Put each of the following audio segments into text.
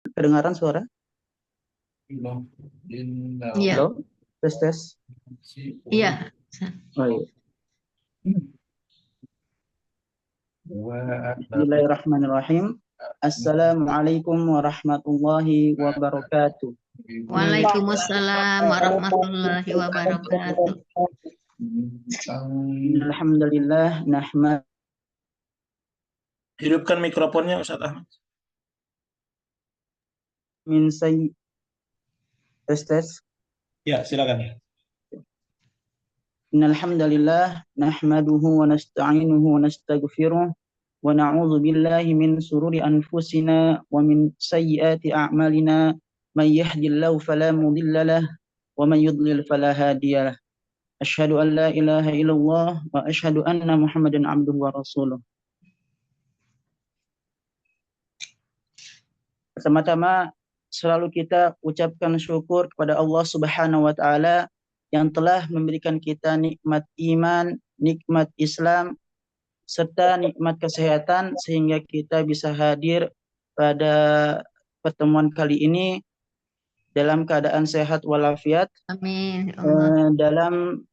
Kedengaran suara? Iya, Halo? Tes, tes. iya. Oh, iya. Bismillahirrahmanirrahim. Assalamualaikum warahmatullahi wabarakatuh. Waalaikumsalam warahmatullahi wabarakatuh. Alhamdulillah nahmad Hidupkan mikrofonnya Ustaz Ahmad. min sayyi tes, tes. Ya, silakan. Innal hamdalillah nahmaduhu wa nasta'inuhu wa nastaghfiruh wa na'udzu billahi min sururi anfusina wa min sayyiati a'malina may yahdihillahu fala mudilla lahu wa may yudlil fala hadiya lahu. Asyhadu an la ilaha illallah wa asyhadu anna Muhammadan abduhu wa rasuluh. Pertama-tama selalu kita ucapkan syukur kepada Allah Subhanahu wa taala yang telah memberikan kita nikmat iman, nikmat Islam serta nikmat kesehatan sehingga kita bisa hadir pada pertemuan kali ini dalam keadaan sehat walafiat. Amin. Allah. Dalam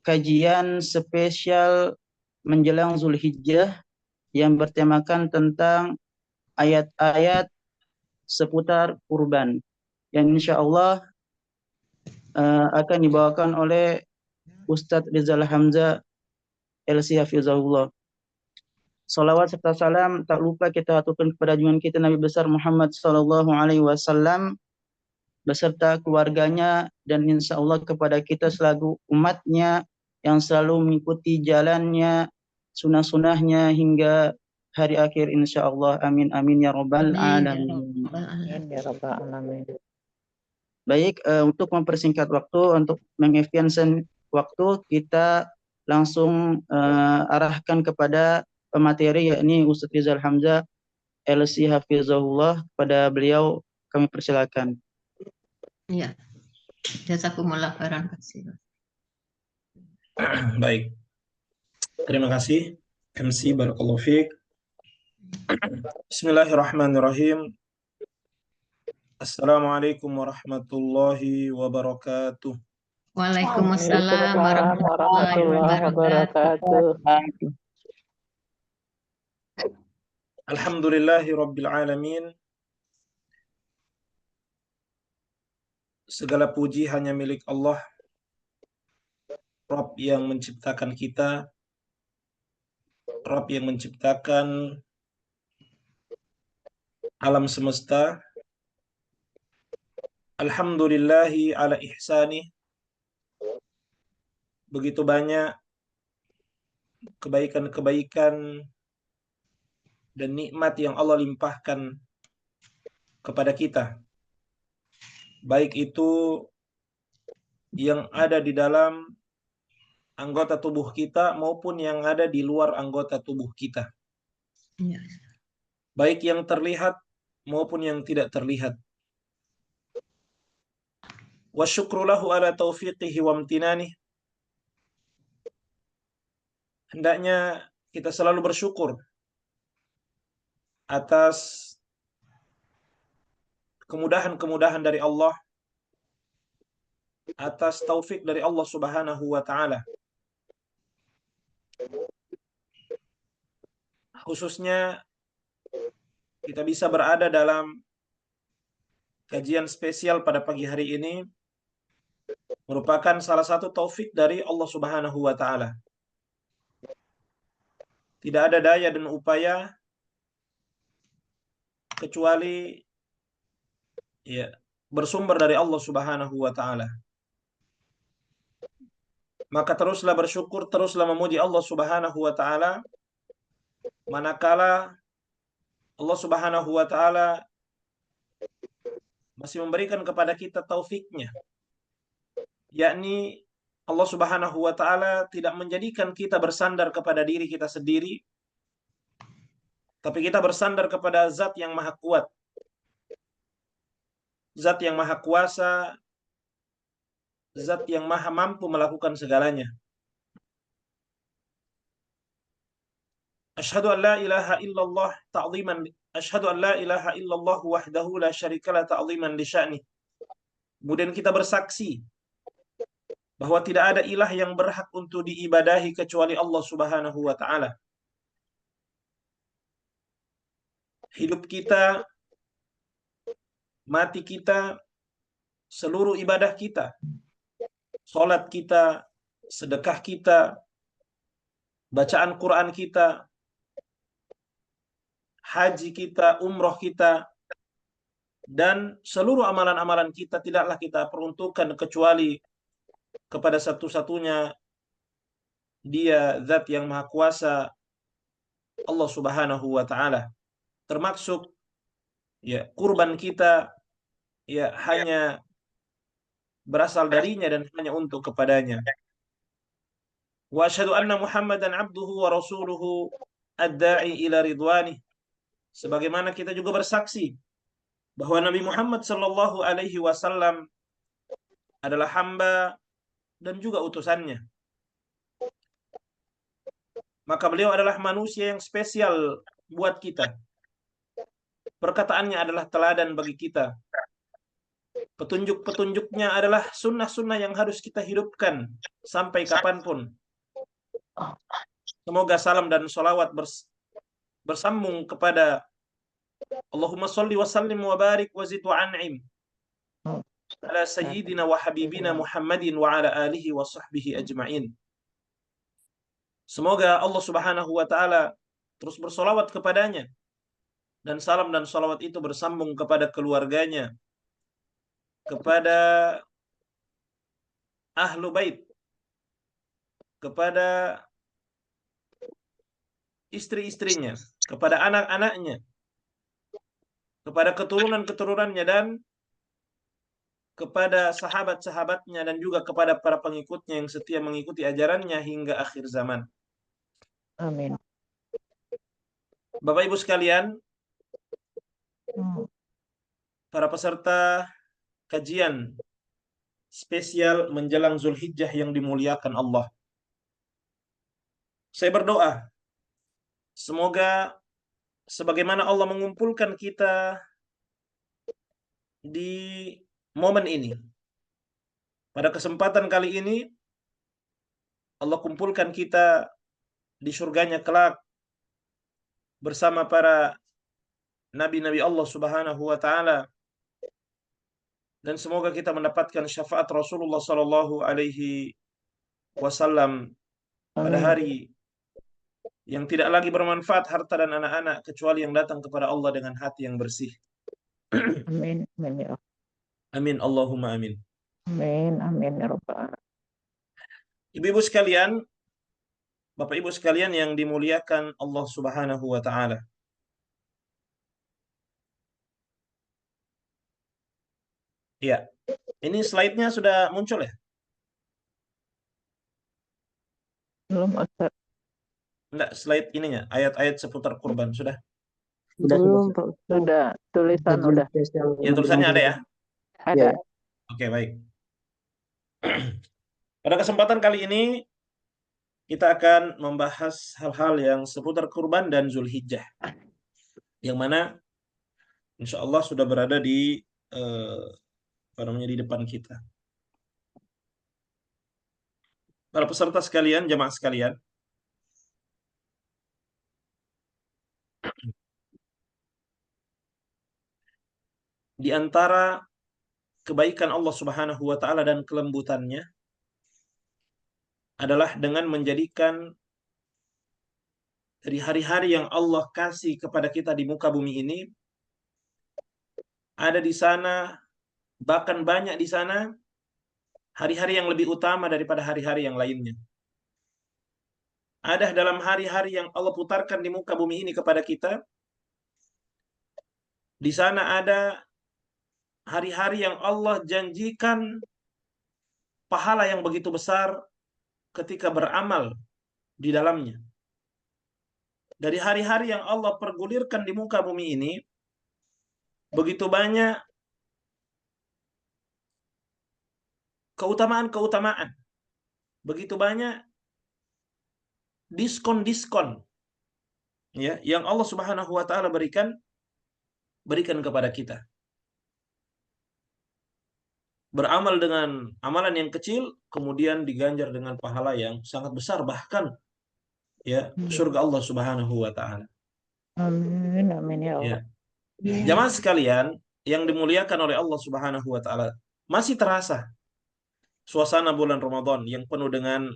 kajian spesial menjelang Zulhijjah yang bertemakan tentang ayat-ayat seputar kurban yang insya Allah akan dibawakan oleh Ustadz Rizal Hamzah LC Hafizahullah. Salawat serta salam tak lupa kita aturkan kepada junjungan kita Nabi besar Muhammad sallallahu alaihi wasallam beserta keluarganya dan insya Allah kepada kita selaku umatnya yang selalu mengikuti jalannya, sunnah-sunnahnya hingga hari akhir insya Allah. Amin amin ya rabbal alamin. Ya Rabbal Alamin. Baik, untuk mempersingkat waktu, untuk mengefisienkan waktu, kita langsung arahkan kepada pemateri yakni Ustadz Rizal Hamzah LC Hafizahullah. Pada beliau kami persilakan. Iya. Jazakumullah khairan katsir. Baik. Terima kasih MC Barakallahu Fiik. Bismillahirrahmanirrahim. Assalamualaikum warahmatullahi wabarakatuh. Waalaikumsalam warahmatullahi wabarakatuh. Alhamdulillahi rabbil alamin. Segala puji hanya milik Allah, Rabb yang menciptakan kita, Rabb yang menciptakan alam semesta. Alhamdulillahi ala ihsani. Begitu banyak kebaikan-kebaikan dan nikmat yang Allah limpahkan kepada kita. Baik itu yang ada di dalam anggota tubuh kita maupun yang ada di luar anggota tubuh kita. Iya. Baik yang terlihat maupun yang tidak terlihat. Wa syukru lahu ala taufiqihi wa amtinani. Hendaknya kita selalu bersyukur atas kemudahan-kemudahan dari Allah, atas taufik dari Allah Subhanahu wa taala. Khususnya kita bisa berada dalam kajian spesial pada pagi hari ini merupakan salah satu taufik dari Allah Subhanahu wa taala. Tidak ada daya dan upaya kecuali bersumber dari Allah Subhanahu wa taala. Maka teruslah bersyukur, teruslah memuji Allah Subhanahu wa taala manakala Allah Subhanahu wa taala masih memberikan kepada kita taufiknya. Yakni Allah Subhanahu wa taala tidak menjadikan kita bersandar kepada diri kita sendiri, tapi kita bersandar kepada Zat yang Maha Kuat, Zat yang Maha Kuasa, Zat yang Maha Mampu melakukan segalanya. Asyhadu an la ilaha illallah ta'ziman asyhadu an la ilaha illallah wahdahu la syarikalah ta'ziman li sya'ni. Kemudian kita bersaksi bahwa tidak ada ilah yang berhak untuk diibadahi kecuali Allah Subhanahu wa taala. Hidup kita, mati kita, seluruh ibadah kita, salat kita, sedekah kita, bacaan Quran kita, haji kita, umroh kita, dan seluruh amalan-amalan kita tidaklah kita peruntukkan kecuali kepada satu-satunya Dia zat yang maha kuasa, Allah Subhanahu wa taala. Termasuk ya kurban kita ya hanya berasal darinya dan hanya untuk kepadanya. Wa asyhadu anna Muhammadan abduhu wa rasuluhu ad-da'i ila ridwanih. Sebagaimana kita juga bersaksi bahwa Nabi Muhammad sallallahu alaihi wasallam adalah hamba dan juga utusannya. Maka beliau adalah manusia yang spesial buat kita. Perkataannya adalah teladan bagi kita. Petunjuk-petunjuknya adalah sunnah-sunnah yang harus kita hidupkan sampai kapanpun. Semoga salam dan sholawat bersambung kepada Allahumma sholli wa sallim wa barik wa zid wa an'im ala sayyidina wa habibina Muhammadin wa ala alihi wa sahbihi ajma'in. Semoga Allah Subhanahu wa taala terus bersolawat kepadanya, dan salam dan sholawat itu bersambung kepada keluarganya, kepada ahlu bait, kepada istri-istrinya, kepada anak-anaknya, kepada keturunan-keturunannya, dan kepada sahabat-sahabatnya, dan juga kepada para pengikutnya yang setia mengikuti ajarannya hingga akhir zaman. Amin. Bapak Ibu sekalian, para peserta kajian spesial menjelang Zulhijjah yang dimuliakan Allah. Saya berdoa, semoga sebagaimana Allah mengumpulkan kita di momen ini, pada kesempatan kali ini, Allah kumpulkan kita di surganya kelak bersama para nabi-nabi Allah Subhanahu wa taala, dan semoga kita mendapatkan syafaat Rasulullah sallallahu alaihi wasallam pada hari yang tidak lagi bermanfaat harta dan anak-anak kecuali yang datang kepada Allah dengan hati yang bersih. Amin. Amin ya Allah. Amin Allahumma amin. Amin. Amin ya Rabbal alamin. Ibu-ibu sekalian, Bapak Ibu sekalian yang dimuliakan Allah Subhanahu wa taala. Ya, ini slide-nya sudah muncul ya? Belum Ustaz. Enggak, slide ininya, ayat-ayat seputar kurban sudah? Belum Pak Ustaz. Sudah, tulisan udah. Ya, tulisannya ada ya? Ada. Oke, baik. Pada kesempatan kali ini kita akan membahas hal-hal yang seputar kurban dan Zulhijjah, yang mana insya Allah sudah berada di di depan kita. Para peserta sekalian, jamaah sekalian, di antara kebaikan Allah Subhanahu wa taala dan kelembutannya adalah dengan menjadikan dari hari-hari yang Allah kasih kepada kita di muka bumi ini, ada di sana, bahkan banyak di sana, hari-hari yang lebih utama daripada hari-hari yang lainnya. Ada dalam hari-hari yang Allah putarkan di muka bumi ini kepada kita, di sana ada hari-hari yang Allah janjikan pahala yang begitu besar ketika beramal di dalamnya. Dari hari-hari yang Allah pergulirkan di muka bumi ini, begitu banyak keutamaan-keutamaan, begitu banyak diskon-diskon ya yang Allah Subhanahu wa taala berikan berikan kepada kita. Beramal dengan amalan yang kecil, kemudian diganjar dengan pahala yang sangat besar, bahkan ya surga Allah Subhanahu wa taala. Amin, amin ya Allah. Ya. Jamaah sekalian yang dimuliakan oleh Allah Subhanahu wa taala, masih terasa suasana bulan Ramadan yang penuh dengan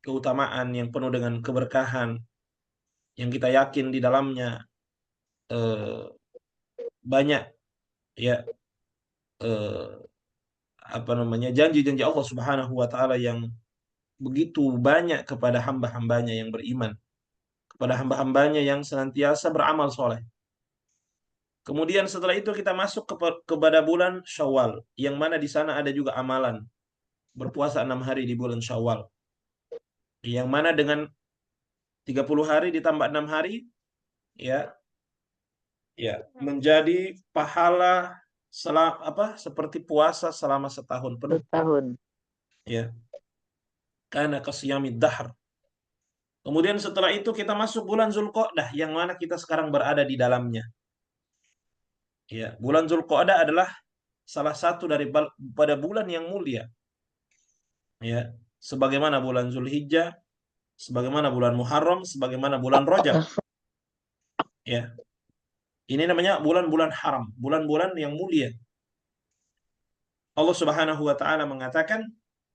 keutamaan, yang penuh dengan keberkahan, yang kita yakin di dalamnya banyak ya janji-janji Allah Subhanahu wa taala yang begitu banyak kepada hamba-hambanya yang beriman, kepada hamba-hambanya yang senantiasa beramal soleh. Kemudian setelah itu kita masuk kepada bulan Syawal, yang mana di sana ada juga amalan berpuasa 6 hari di bulan Syawal, yang mana dengan 30 hari ditambah 6 hari ya menjadi pahala seperti puasa selama setahun penuh. Setahun. Ya. Kana kasiyamid dahr. Kemudian setelah itu kita masuk bulan Zulqa'dah, yang mana kita sekarang berada di dalamnya. Ya, bulan Zulqa'dah adalah salah satu pada bulan yang mulia. Ya, sebagaimana bulan Zulhijjah, sebagaimana bulan Muharram, sebagaimana bulan Rajab. Ya. Ini namanya bulan-bulan haram, bulan-bulan yang mulia. Allah Subhanahu wa taala mengatakan,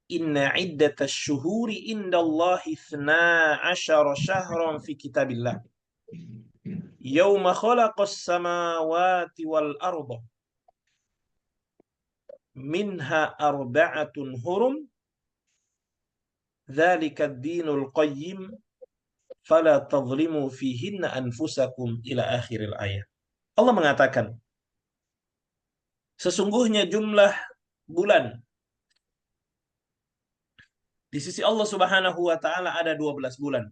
"Inna iddatash syuhuri indallahi 12 syahran fi kitabillah. Yauma khalaqas samawati wal arda. Minha arba'atun hurum. Dzalika ad-dinul qayyim. Fala tadhlimu fihinna anfusakum." Ila akhiril ayat. Allah mengatakan, sesungguhnya jumlah bulan di sisi Allah Subhanahu wa taala ada 12 bulan.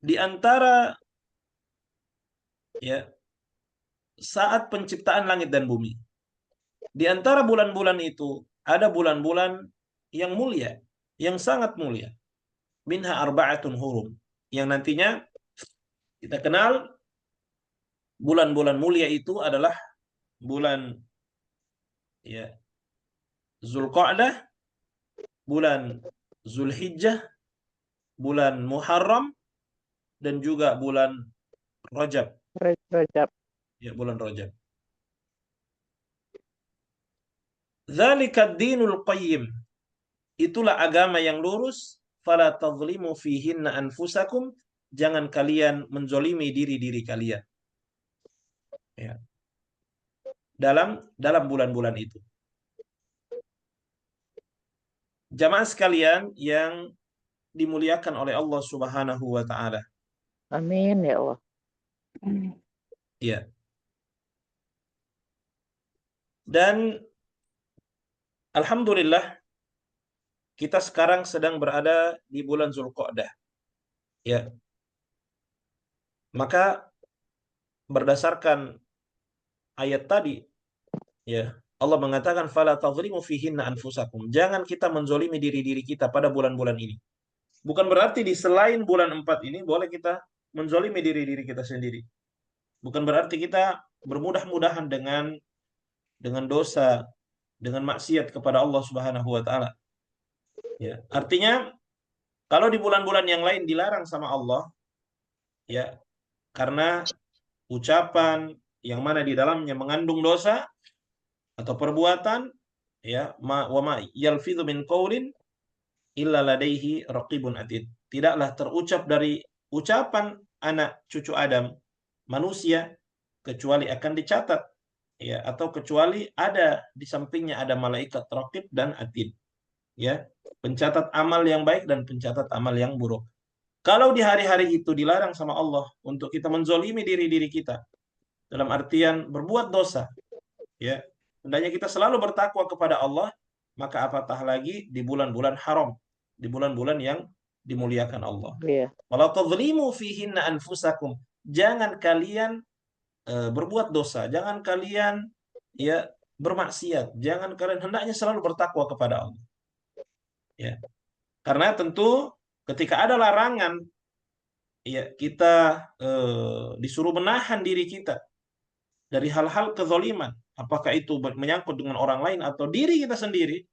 Di antara saat penciptaan langit dan bumi. Di antara bulan-bulan itu ada bulan-bulan yang mulia, yang sangat mulia. Minha arba'atun hurum. Yang nantinya kita kenal bulan-bulan mulia itu adalah bulan Zulqa'dah, bulan Zulhijjah, bulan Muharram, dan juga bulan Rajab. Rajab. Ya, bulan Rajab. Dzalika ad-dinul qayyim. Itulah agama yang lurus. Fala tadhlimu fihinna anfusakum. Jangan kalian menzolimi diri-diri kalian. Ya. Dalam bulan-bulan itu. Jamaah sekalian yang dimuliakan oleh Allah Subhanahu wa taala. Amin ya Allah. Iya. Dan alhamdulillah kita sekarang sedang berada di bulan Zulqa'dah. Ya. Maka berdasarkan ayat tadi, ya, Allah mengatakan fala tadhlimu fihinna anfusakum. Jangan kita menzolimi diri-diri kita pada bulan-bulan ini. Bukan berarti di selain bulan 4 ini boleh kita menzolimi diri-diri kita sendiri. Bukan berarti kita bermudah-mudahan dengan dosa, dengan maksiat kepada Allah Subhanahu wa taala. Ya, artinya kalau di bulan-bulan yang lain dilarang sama Allah, ya, karena ucapan yang mana di dalamnya mengandung dosa atau perbuatan, ya, wa ma yalfidhu min qaulin illa ladaihi raqibun atid. Tidaklah terucap dari ucapan anak cucu Adam, manusia, kecuali akan dicatat, ya, atau kecuali ada di sampingnya ada malaikat raqib dan atid, ya, pencatat amal yang baik dan pencatat amal yang buruk. Kalau di hari-hari itu dilarang sama Allah untuk kita menzolimi diri-diri kita, dalam artian berbuat dosa, ya, hendaknya kita selalu bertakwa kepada Allah, maka apatah lagi di bulan-bulan haram, di bulan-bulan yang dimuliakan Allah. Wala tadhlimu fihinna anfusakum. Jangan kalian berbuat dosa, jangan kalian bermaksiat, jangan kalian, hendaknya selalu bertakwa kepada Allah. Ya. Karena tentu ketika ada larangan ya kita disuruh menahan diri kita dari hal-hal kezaliman, apakah itu menyangkut dengan orang lain atau diri kita sendiri.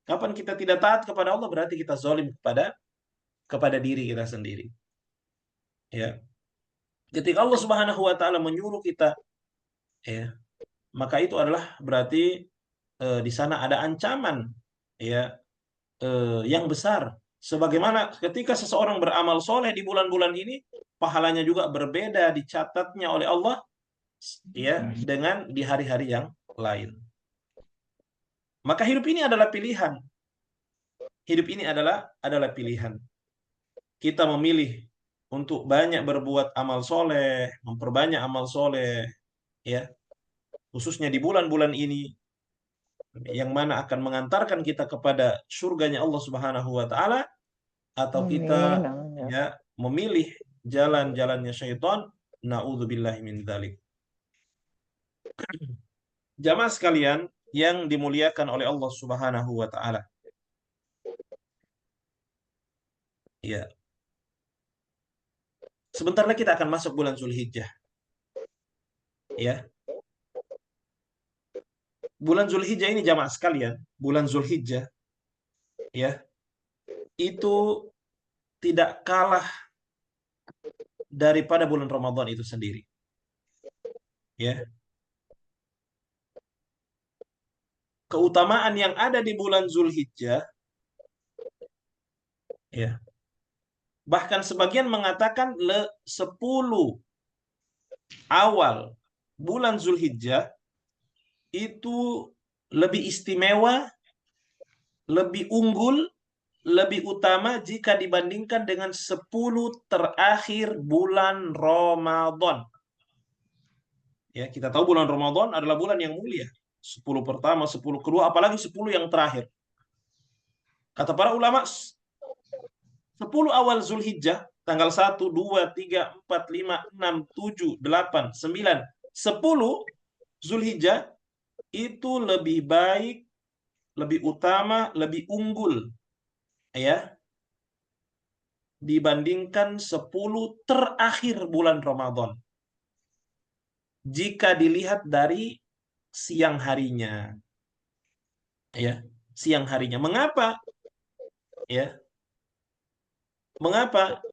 Kapan kita tidak taat kepada Allah, berarti kita zalim kepada diri kita sendiri. Ya. Ketika Allah Subhanahu wa taala menyuruh kita, ya, maka itu adalah berarti di sana ada ancaman, ya, yang besar. Sebagaimana ketika seseorang beramal soleh di bulan-bulan ini, pahalanya juga berbeda dicatatnya oleh Allah, ya, dengan di hari-hari yang lain. Maka hidup ini adalah pilihan. Hidup ini adalah pilihan. Kita memilih untuk banyak berbuat amal soleh, memperbanyak amal soleh, ya, khususnya di bulan-bulan ini, yang mana akan mengantarkan kita kepada surganya Allah Subhanahu wa taala, atau kita ya memilih jalan-jalannya syaitan. Na'udzubillahi min dzalik. Jamaah sekalian yang dimuliakan oleh Allah Subhanahu wa taala. Ya. Sebentar lagi kita akan masuk bulan Zulhijjah. Ya. Bulan Zulhijjah ini jamaah sekalian, bulan Zulhijjah, ya, itu tidak kalah daripada bulan Ramadan itu sendiri. Ya. Keutamaan yang ada di bulan Zulhijjah, ya. Bahkan sebagian mengatakan 10 awal bulan Zulhijjah itu lebih istimewa, lebih unggul, lebih utama jika dibandingkan dengan 10 terakhir bulan Ramadan. Ya, kita tahu bulan Ramadan adalah bulan yang mulia. 10 pertama, 10 kedua, apalagi 10 yang terakhir. Kata para ulama, 10 awal Zulhijjah, tanggal 1, 2, 3, 4, 5, 6, 7, 8, 9, 10 Zulhijjah itu lebih baik, lebih utama, lebih unggul, ya, dibandingkan 10 terakhir bulan Ramadan. Jika dilihat dari siang harinya. Ya, siang harinya. Mengapa? Ya. Mengapa?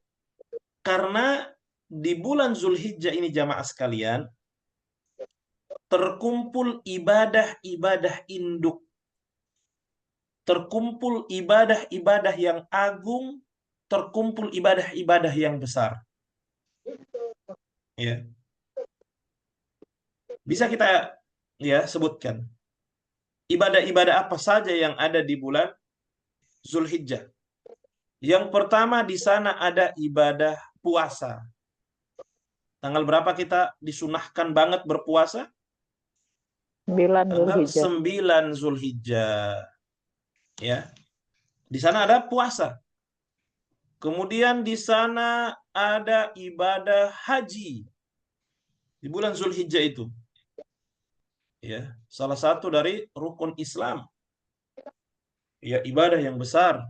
Karena di bulan Zulhijjah ini jamaah sekalian, terkumpul ibadah-ibadah induk. Terkumpul ibadah-ibadah yang agung, terkumpul ibadah-ibadah yang besar. Ya. Bisa kita ya sebutkan ibadah-ibadah apa saja yang ada di bulan Zulhijjah. Yang pertama, di sana ada ibadah puasa. Tanggal berapa kita disunahkan banget berpuasa? 9 Tanggal Zulhijjah. 9 Zulhijjah. Ya. Di sana ada puasa. Kemudian di sana ada ibadah haji. Di bulan Zulhijjah itu. Ya, salah satu dari rukun Islam. Ya, ibadah yang besar.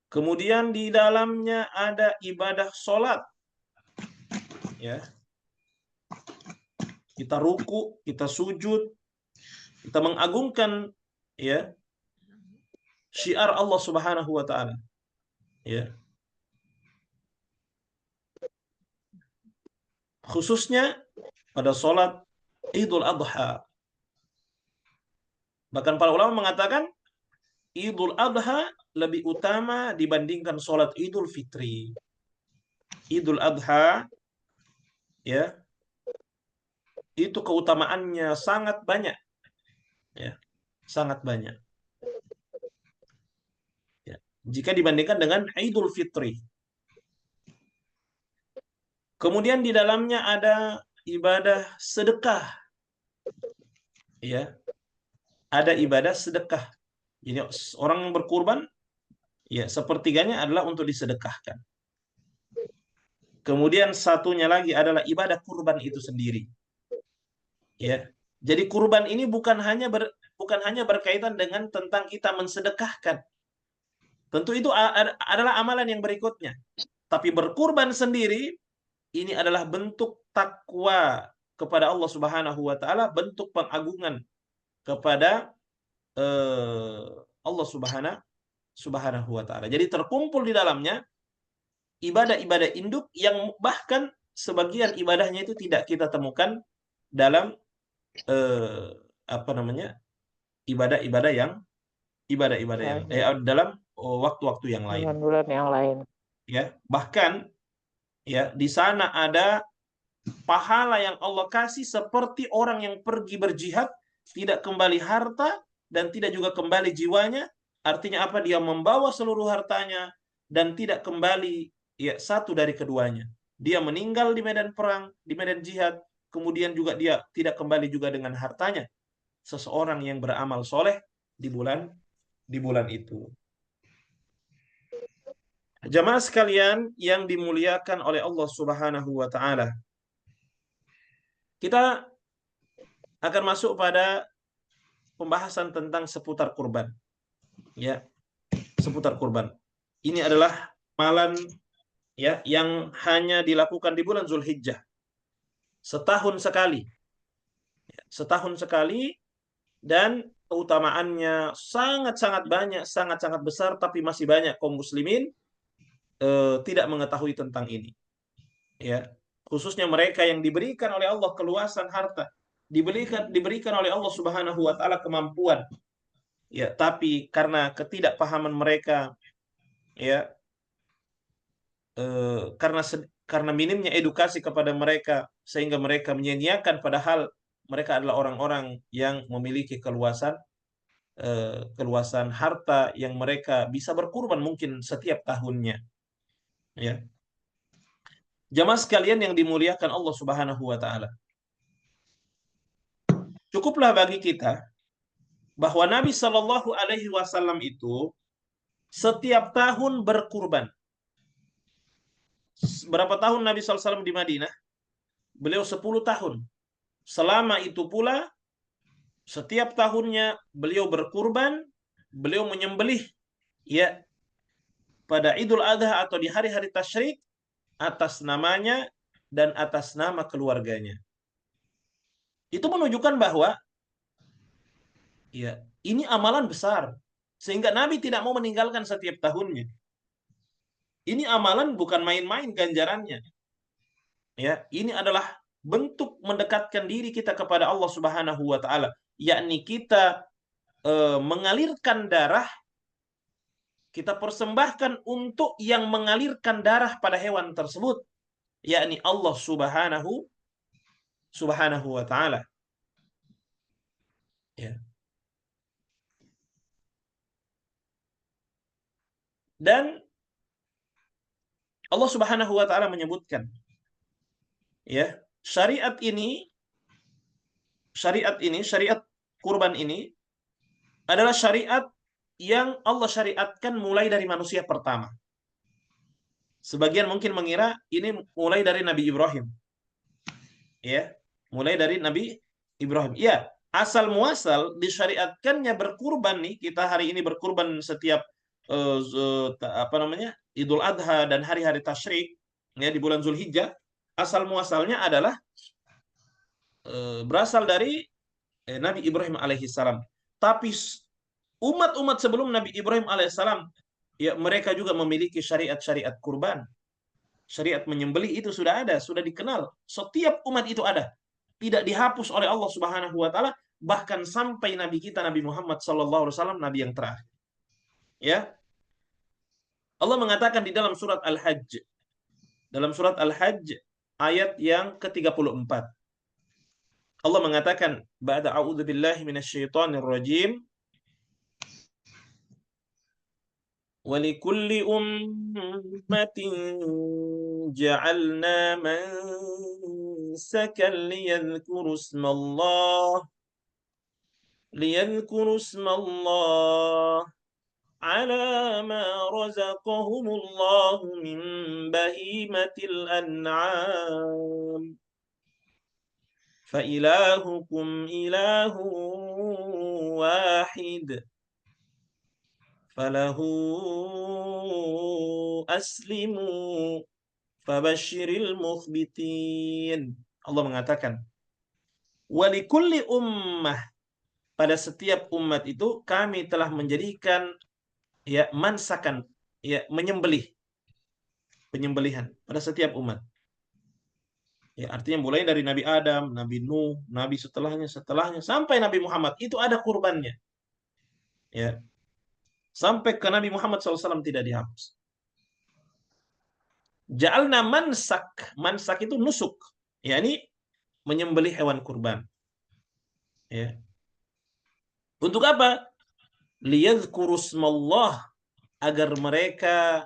Kemudian di dalamnya ada ibadah sholat. Ya. Kita ruku, kita sujud, kita mengagungkan ya syiar Allah Subhanahu wa taala. Ya. Khususnya pada sholat Idul Adha. Bahkan para ulama mengatakan Idul Adha lebih utama dibandingkan sholat Idul Fitri. Idul Adha, ya, itu keutamaannya sangat banyak, ya, sangat banyak. Ya. Jika dibandingkan dengan Idul Fitri. Kemudian di dalamnya ada ibadah sedekah, ya, ada ibadah sedekah. Jadi orang yang berkurban, ya, sepertiganya adalah untuk disedekahkan. Kemudian satunya lagi adalah ibadah kurban itu sendiri. Ya. Jadi kurban ini bukan hanya berkaitan dengan tentang kita mensedekahkan, Tentu itu adalah amalan yang berikutnya. Tapi berkurban sendiri ini adalah bentuk takwa kepada Allah Subhanahu wa taala, bentuk pengagungan kepada Allah Subhanahu wa taala. Jadi terkumpul di dalamnya ibadah-ibadah induk yang bahkan sebagian ibadahnya itu tidak kita temukan dalam ibadah-ibadah yang dalam waktu-waktu yang lain. Bulan yang lain. Ya, bahkan ya di sana ada pahala yang Allah kasih seperti orang yang pergi berjihad, tidak kembali harta dan tidak juga kembali jiwanya. Artinya apa? Dia membawa seluruh hartanya dan tidak kembali ya satu dari keduanya. Dia meninggal di medan perang, di medan jihad, kemudian juga dia tidak kembali juga dengan hartanya. Seseorang yang beramal soleh di bulan itu. Jamaah sekalian yang dimuliakan oleh Allah Subhanahu wa taala. Kita akan masuk pada pembahasan tentang seputar kurban. Ya, seputar kurban. Ini adalah amalan ya yang hanya dilakukan di bulan Zulhijjah. Setahun sekali. Setahun sekali dan keutamaannya sangat-sangat banyak, sangat-sangat besar, tapi masih banyak kaum muslimin tidak mengetahui tentang ini. Ya, khususnya mereka yang diberikan oleh Allah keluasan harta, diberikan oleh Allah Subhanahu wa taala kemampuan. Ya, tapi karena ketidakpahaman mereka ya karena minimnya edukasi kepada mereka sehingga mereka menyia-nyiakan padahal mereka adalah orang-orang yang memiliki keluasan harta yang mereka bisa berkurban mungkin setiap tahunnya. Ya. Jamaah sekalian yang dimuliakan Allah Subhanahu wa taala. Cukuplah bagi kita bahwa Nabi Shallallahu alaihi wasallam itu setiap tahun berkurban. Berapa tahun Nabi SAW di Madinah? Beliau 10 tahun. Selama itu pula setiap tahunnya beliau berkurban, beliau menyembelih ya pada Idul Adha atau di hari-hari tasyrik atas namanya dan atas nama keluarganya. Itu menunjukkan bahwa ya ini amalan besar sehingga Nabi tidak mau meninggalkan setiap tahunnya. Ini amalan bukan main-main ganjarannya. Ya, ini adalah bentuk mendekatkan diri kita kepada Allah Subhanahu wa taala, yakni kita mengalirkan darah, kita persembahkan untuk yang mengalirkan darah pada hewan tersebut, yakni Allah Subhanahu wa taala. Ya. Dan Allah Subhanahu wa taala menyebutkan ya, syariat kurban ini adalah syariat yang Allah syariatkan mulai dari manusia pertama. Sebagian mungkin mengira ini mulai dari Nabi Ibrahim. Ya, mulai dari Nabi Ibrahim. Ya, asal muasal disyariatkannya berkurban nih, kita hari ini berkurban setiap Idul Adha dan hari-hari tasyrik ya di bulan Zulhijjah, asal muasalnya adalah berasal dari Nabi Ibrahim alaihissalam. Tapi umat-umat sebelum Nabi Ibrahim alaihissalam ya mereka juga memiliki syariat-syariat kurban. Syariat menyembelih itu sudah ada, sudah dikenal. Setiap umat itu ada. Tidak dihapus oleh Allah Subhanahu wa taala bahkan sampai nabi kita Nabi Muhammad sallallahu alaihi wasallam nabi yang terakhir. Ya. Allah mengatakan di dalam surat Al-Hajj. Dalam surat Al-Hajj ayat yang ke-34. Allah mengatakan ba'da a'udzu billahi minasyaitonir rajim wa likulli ummatin ja'alna mansakan liyadhkuru ismallah على ما رزقهم الله من بهيمة الأنعام فإلهكم إله واحد falahu aslimu fabashiril mukhbitin. Allah mengatakan, walikulli ummah, pada setiap umat itu kami telah menjadikan ya mansakan, ya menyembelih, penyembelihan pada setiap umat. Ya, artinya mulai dari Nabi Adam, Nabi Nuh, Nabi setelahnya sampai Nabi Muhammad itu ada kurbannya. Ya, sampai ke Nabi Muhammad SAW tidak dihapus. Ja'alna mansak, mansak itu nusuk, yakni menyembelih hewan kurban. Ya. Untuk apa? Liyadhkurusmallah, agar mereka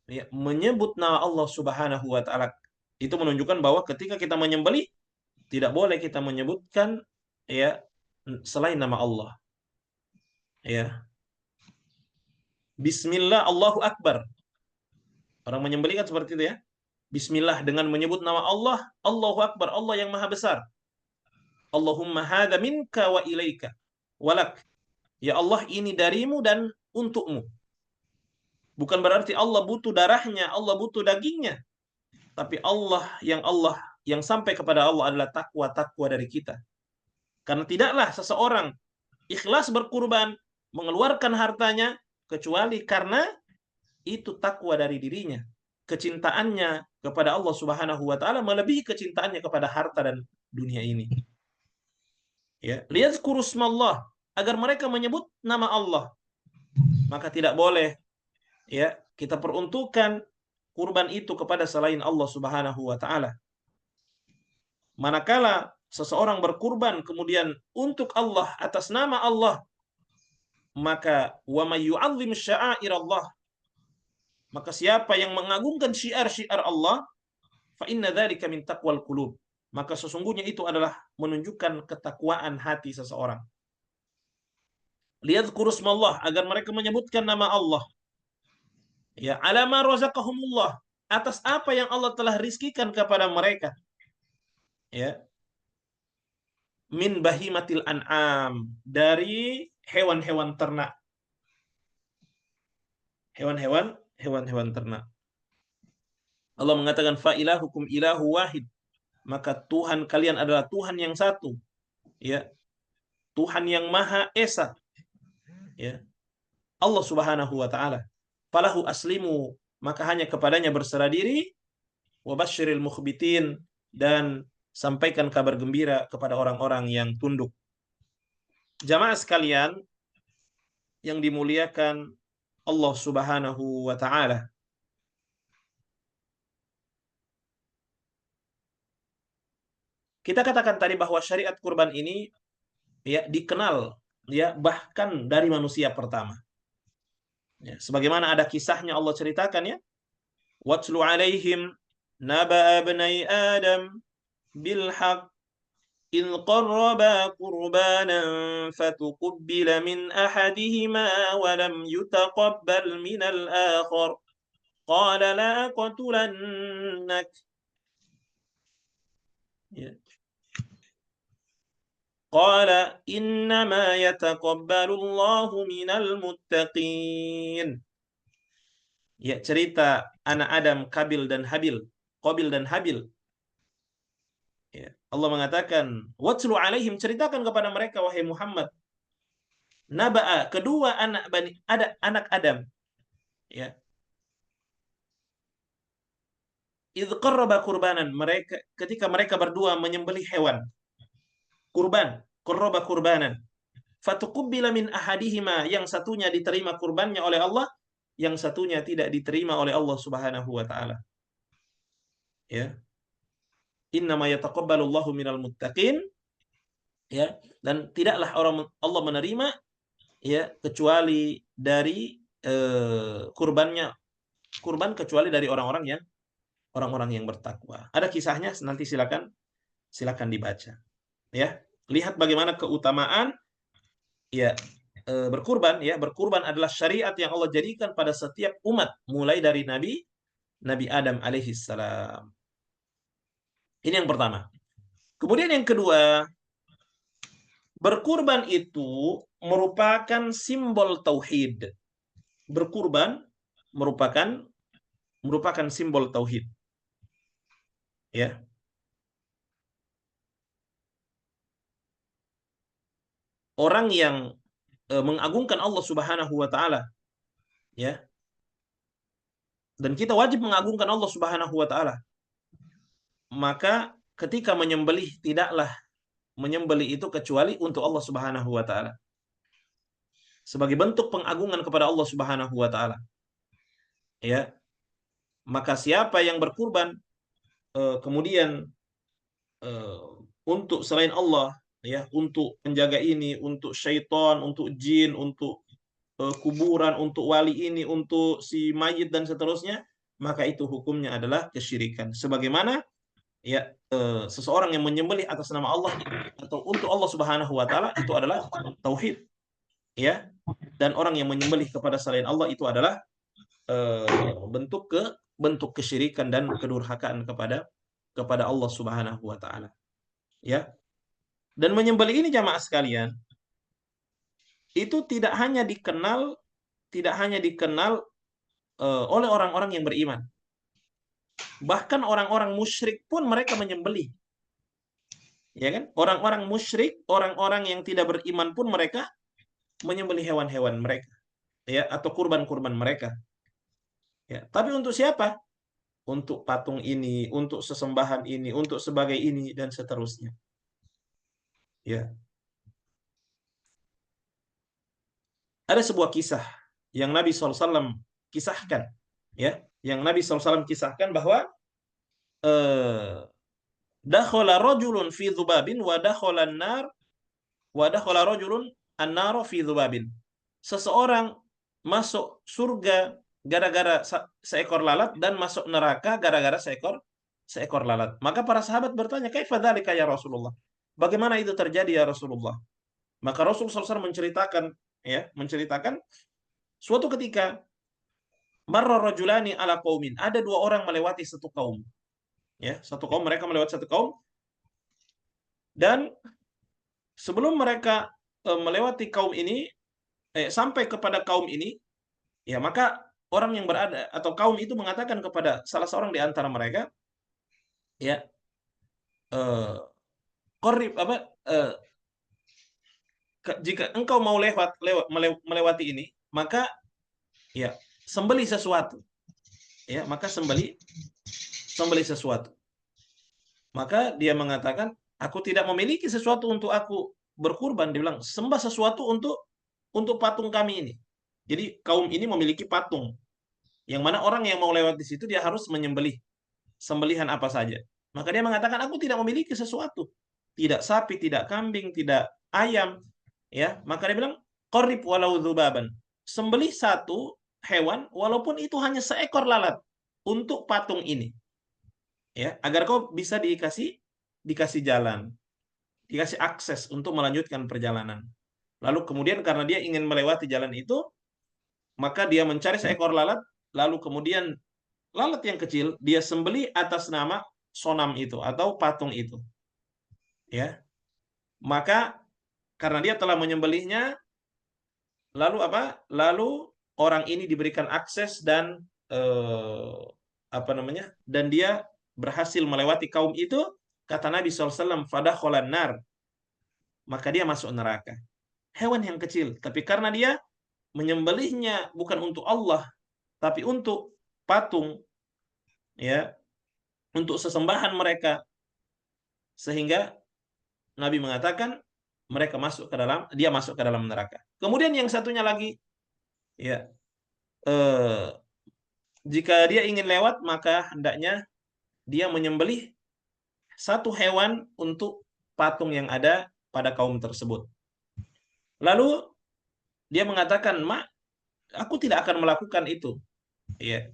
ya, menyebut nama Allah Subhanahu wa taala. Itu menunjukkan bahwa ketika kita menyembelih tidak boleh kita menyebutkan ya selain nama Allah. Ya. Bismillah, Allahu Akbar. Orang menyembelih kan seperti itu ya. Bismillah dengan menyebut nama Allah, Allahu Akbar, Allah yang Maha Besar. Allahumma hadza minka wa ilaika walak. Ya Allah, ini darimu dan untukmu. Bukan berarti Allah butuh darahnya, Allah butuh dagingnya. Tapi Allah yang sampai kepada Allah adalah takwa dari kita. Karena tidaklah seseorang ikhlas berkurban, mengeluarkan hartanya kecuali karena itu takwa dari dirinya. Kecintaannya kepada Allah Subhanahu wa taala melebihi kecintaannya kepada harta dan dunia ini. Ya, liyadhkurusmallah, agar mereka menyebut nama Allah. Maka tidak boleh ya kita peruntukkan kurban itu kepada selain Allah Subhanahu wa taala. Manakala seseorang berkurban kemudian untuk Allah atas nama Allah, maka wa may yu'azzim sya'airallah, maka siapa yang mengagungkan syiar-syiar Allah, fa inna dzalika min taqwal qulub, maka sesungguhnya itu adalah menunjukkan ketakwaan hati seseorang. Liyadhkurusmallah, agar mereka menyebutkan nama Allah. Ya, ala ma razaqahumullah, atas apa yang Allah telah rizkikan kepada mereka. Ya. Min bahimatil an'am, dari hewan-hewan ternak. Hewan-hewan ternak. Allah mengatakan fa ilahukum ilahu wahid, maka Tuhan kalian adalah Tuhan yang satu. Ya. Tuhan yang Maha Esa. Ya. Allah Subhanahu wa taala. Falahu aslimu, maka hanya kepadanya berserah diri. Wa basyiril mukhbitin, dan sampaikan kabar gembira kepada orang-orang yang tunduk. Jamaah sekalian yang dimuliakan Allah Subhanahu wa taala. Kita katakan tadi bahwa syariat kurban ini ya dikenal ya bahkan dari manusia pertama. Ya, sebagaimana ada kisahnya Allah ceritakan ya. Watlu alaihim naba abnai Adam bil haqq إذ قربا قربانا فتقبل من أحدهما ولم يتقبل من الآخر قال لأقتلنك قال إنما يتقبل الله من المتقين. Ya, cerita anak Adam, Qabil dan Habil. Ya, Allah mengatakan, "Watlu alaihim", ceritakan kepada mereka wahai Muhammad. Naba'a, kedua anak Adam. Ya. Idz qarraba qurbanan, ketika mereka berdua menyembelih hewan. Qarraba qurbanan. Fatuqbila min ahadihima, yang satunya diterima kurbannya oleh Allah, yang satunya tidak diterima oleh Allah Subhanahu wa taala. Ya. Innama yataqabbalullahu minal muttaqin, ya, dan tidaklah Allah menerima ya kecuali dari kurban kecuali dari orang-orang yang bertakwa. Ada kisahnya, nanti silakan dibaca. Ya, lihat bagaimana keutamaan ya berkurban ya. Berkurban adalah syariat yang Allah jadikan pada setiap umat mulai dari Nabi Adam alaihi salam. Ini yang pertama. Kemudian yang kedua, Berkurban itu merupakan simbol tauhid. Berkurban merupakan simbol tauhid. Ya. Orang yang mengagungkan Allah Subhanahu wa taala, ya. Dan kita wajib mengagungkan Allah Subhanahu wa taala. Maka ketika menyembelih, tidaklah menyembelih itu kecuali untuk Allah Subhanahu wa taala. Sebagai bentuk pengagungan kepada Allah Subhanahu wa taala. Ya. Maka siapa yang berkurban kemudian untuk selain Allah, ya, untuk penjaga ini, untuk syaitan, untuk jin, untuk kuburan, untuk wali ini, untuk si mayit dan seterusnya, maka itu hukumnya adalah kesyirikan. Sebagaimana ya seseorang yang menyembelih atas nama Allah atau untuk Allah Subhanahu wa taala itu adalah tauhid. Ya. Dan orang yang menyembelih kepada selain Allah itu adalah bentuk kesyirikan dan kedurhakaan kepada Allah Subhanahu wa taala. Ya. Dan menyembelih ini jamaah sekalian itu tidak hanya dikenal oleh orang-orang yang beriman. Bahkan orang-orang musyrik pun mereka menyembelih. Ya kan? Orang-orang musyrik, orang-orang yang tidak beriman pun mereka menyembelih hewan-hewan mereka, ya, atau kurban-kurban mereka. Ya, tapi untuk siapa? Untuk patung ini, untuk sesembahan ini, untuk sebagai ini dan seterusnya. Ya. Ada sebuah kisah yang Nabi SAW kisahkan, ya, yang Nabi SAW kisahkan bahwa dakhala rajulun fi dzubabin wa dakhala an-nar wa dakhala rajulun an-nar fi dzubabin. Seseorang masuk surga gara-gara seekor lalat dan masuk neraka gara-gara seekor lalat. Maka para sahabat bertanya, "Kaifa dzalika ya Rasulullah?" Bagaimana itu terjadi ya Rasulullah? Maka Rasul SAW menceritakan suatu ketika marra rajulani ala qaumin, ada dua orang melewati satu kaum. Ya, satu kaum, mereka melewati satu kaum. Dan sebelum mereka melewati kaum ini, sampai kepada kaum ini, ya, maka orang yang berada atau kaum itu mengatakan kepada salah seorang di antara mereka, ya, qarib jika engkau mau melewati ini, maka ya sembeli sesuatu. Ya, maka sembeli sesuatu. Maka dia mengatakan, aku tidak memiliki sesuatu untuk aku berkurban. Dia bilang, sembah sesuatu untuk patung kami ini. Jadi kaum ini memiliki patung. Yang mana orang yang mau lewat di situ dia harus menyembelih sembelihan apa saja. Maka dia mengatakan, aku tidak memiliki sesuatu. Tidak sapi, tidak kambing, tidak ayam. Ya, maka dia bilang, qarib walau dzubaban. Sembelih satu hewan walaupun itu hanya seekor lalat untuk patung ini. Ya, agar kau bisa dikasih jalan, dikasih akses untuk melanjutkan perjalanan. Lalu kemudian karena dia ingin melewati jalan itu, maka dia mencari seekor lalat, lalu kemudian lalat yang kecil dia sembelih atas nama sonam itu atau patung itu. Ya. Maka karena dia telah menyembelihnya, lalu apa? Lalu orang ini diberikan akses dan dan dia berhasil melewati kaum itu, kata Nabi SAW, fadakhalan nar, maka dia masuk neraka. Hewan yang kecil, tapi karena dia menyembelihnya bukan untuk Allah, tapi untuk patung, ya, untuk sesembahan mereka, sehingga Nabi mengatakan dia masuk ke dalam neraka. Kemudian yang satunya lagi, ya, jika dia ingin lewat, maka hendaknya dia menyembelih satu hewan untuk patung yang ada pada kaum tersebut. Lalu dia mengatakan, aku tidak akan melakukan itu. Ya.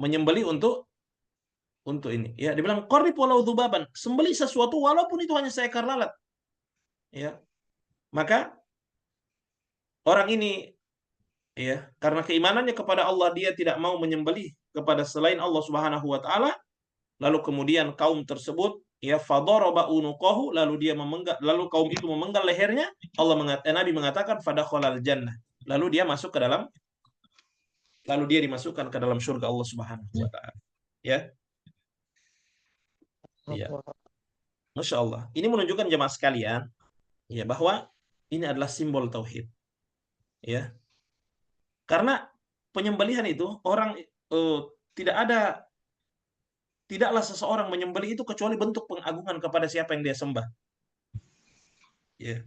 Menyembelih untuk ini. Ya, dia bilang, qarib walau dzubaban, sembelih sesuatu walaupun itu hanya seekor lalat. Ya. Maka orang ini, ya, karena keimanannya kepada Allah, dia tidak mau menyembelih kepada selain Allah Subhanahu wa taala. Lalu kemudian kaum tersebut ya fadaraba unuqahu, lalu kaum itu memenggal lehernya. Nabi mengatakan fadakhalal jannah, lalu dia dimasukkan ke dalam surga Allah Subhanahu wa taala. Ya. Ya. Masya Allah. Ini menunjukkan jemaah sekalian, ya, bahwa ini adalah simbol tauhid. Ya. Karena penyembelihan itu tidaklah seseorang menyembelih itu kecuali bentuk pengagungan kepada siapa yang dia sembah. Ya.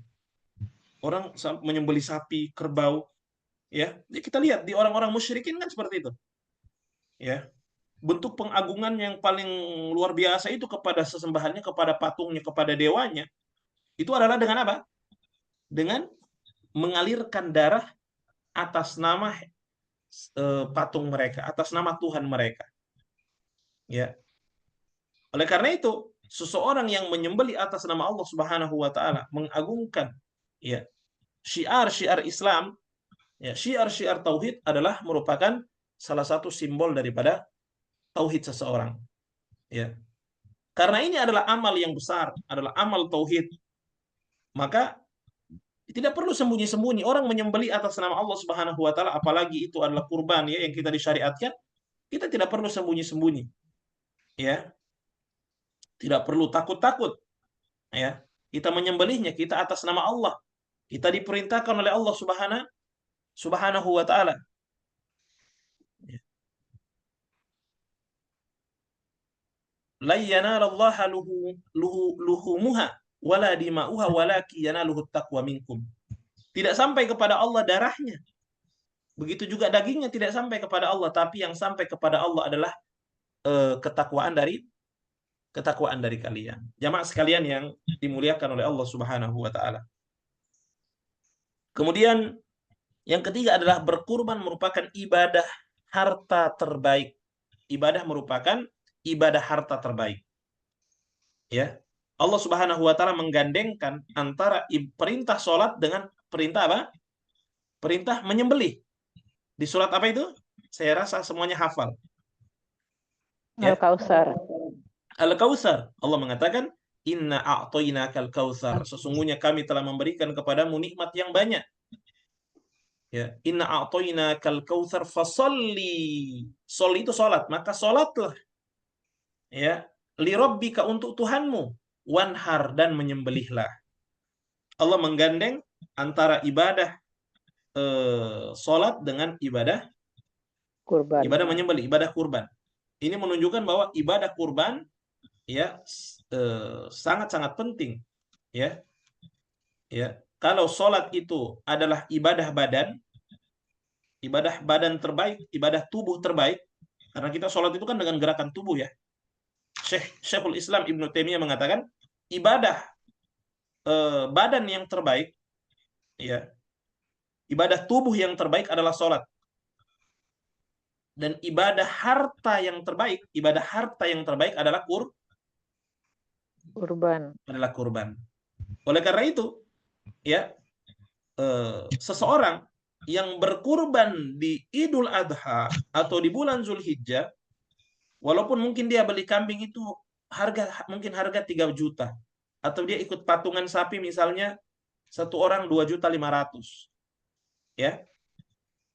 Orang menyembelih sapi, kerbau, ya. Kita lihat di orang-orang musyrikin kan seperti itu. Ya. Bentuk pengagungan yang paling luar biasa itu kepada sesembahannya, kepada patungnya, kepada dewanya. Itu adalah dengan apa? Dengan mengalirkan darah atas nama patung mereka, atas nama Tuhan mereka. Ya. Oleh karena itu, seseorang yang menyembelih atas nama Allah Subhanahu wa taala, mengagungkan, ya, syiar-syiar Islam, ya, syiar-syiar tauhid adalah merupakan salah satu simbol daripada tauhid seseorang. Ya. Karena ini adalah amal yang besar, adalah amal tauhid. Maka tidak perlu sembunyi-sembunyi. Orang menyembelih atas nama Allah Subhanahu wa taala, apalagi itu adalah kurban, ya, yang kita disyariatkan, kita tidak perlu sembunyi-sembunyi. Ya. Tidak perlu takut-takut. Ya. Kita menyembelihnya, kita atas nama Allah. Kita diperintahkan oleh Allah Subhanahu wa taala. Ya. La yanalallaha luhumuha wala dima'uha walaki yanaluhu taqwa minkum. Tidak sampai kepada Allah darahnya. Begitu juga dagingnya tidak sampai kepada Allah, tapi yang sampai kepada Allah adalah ketakwaan dari kalian. Jamaah sekalian yang dimuliakan oleh Allah Subhanahu wa taala. Kemudian yang ketiga adalah berkurban merupakan ibadah harta terbaik. Ibadah merupakan ibadah harta terbaik. Ya. Allah Subhanahu wa taala menggandengkan antara perintah sholat dengan perintah apa? Perintah menyembelih. Di surat apa itu? Saya rasa semuanya hafal. Ya. Al-Kautsar. Al-Kautsar. Allah mengatakan, "Inna a'tainakal kautsar." Sesungguhnya kami telah memberikan kepadamu nikmat yang banyak. Ya, inna a'tainakal kautsar fasholli. Shol itu salat, maka salatlah. Ya, li rabbika, untuk Tuhanmu, wanhar, dan menyembelihlah. Allah menggandeng antara ibadah salat dengan ibadah Kurban. Ibadah menyembelih, ibadah kurban. Ini menunjukkan bahwa ibadah kurban, ya, sangat-sangat penting. Ya. Ya. Kalau sholat itu adalah ibadah badan terbaik, ibadah tubuh terbaik, karena kita sholat itu kan dengan gerakan tubuh, ya. Syekhul Islam Ibnu Taimiyah mengatakan ibadah badan yang terbaik, ya, ibadah tubuh yang terbaik adalah sholat. Dan ibadah harta yang terbaik adalah kurban. Oleh karena itu, ya, seseorang yang berkurban di Idul Adha atau di bulan Zulhijjah, walaupun mungkin dia beli kambing itu mungkin harga 3 juta, atau dia ikut patungan sapi misalnya satu orang 2.500.000, ya,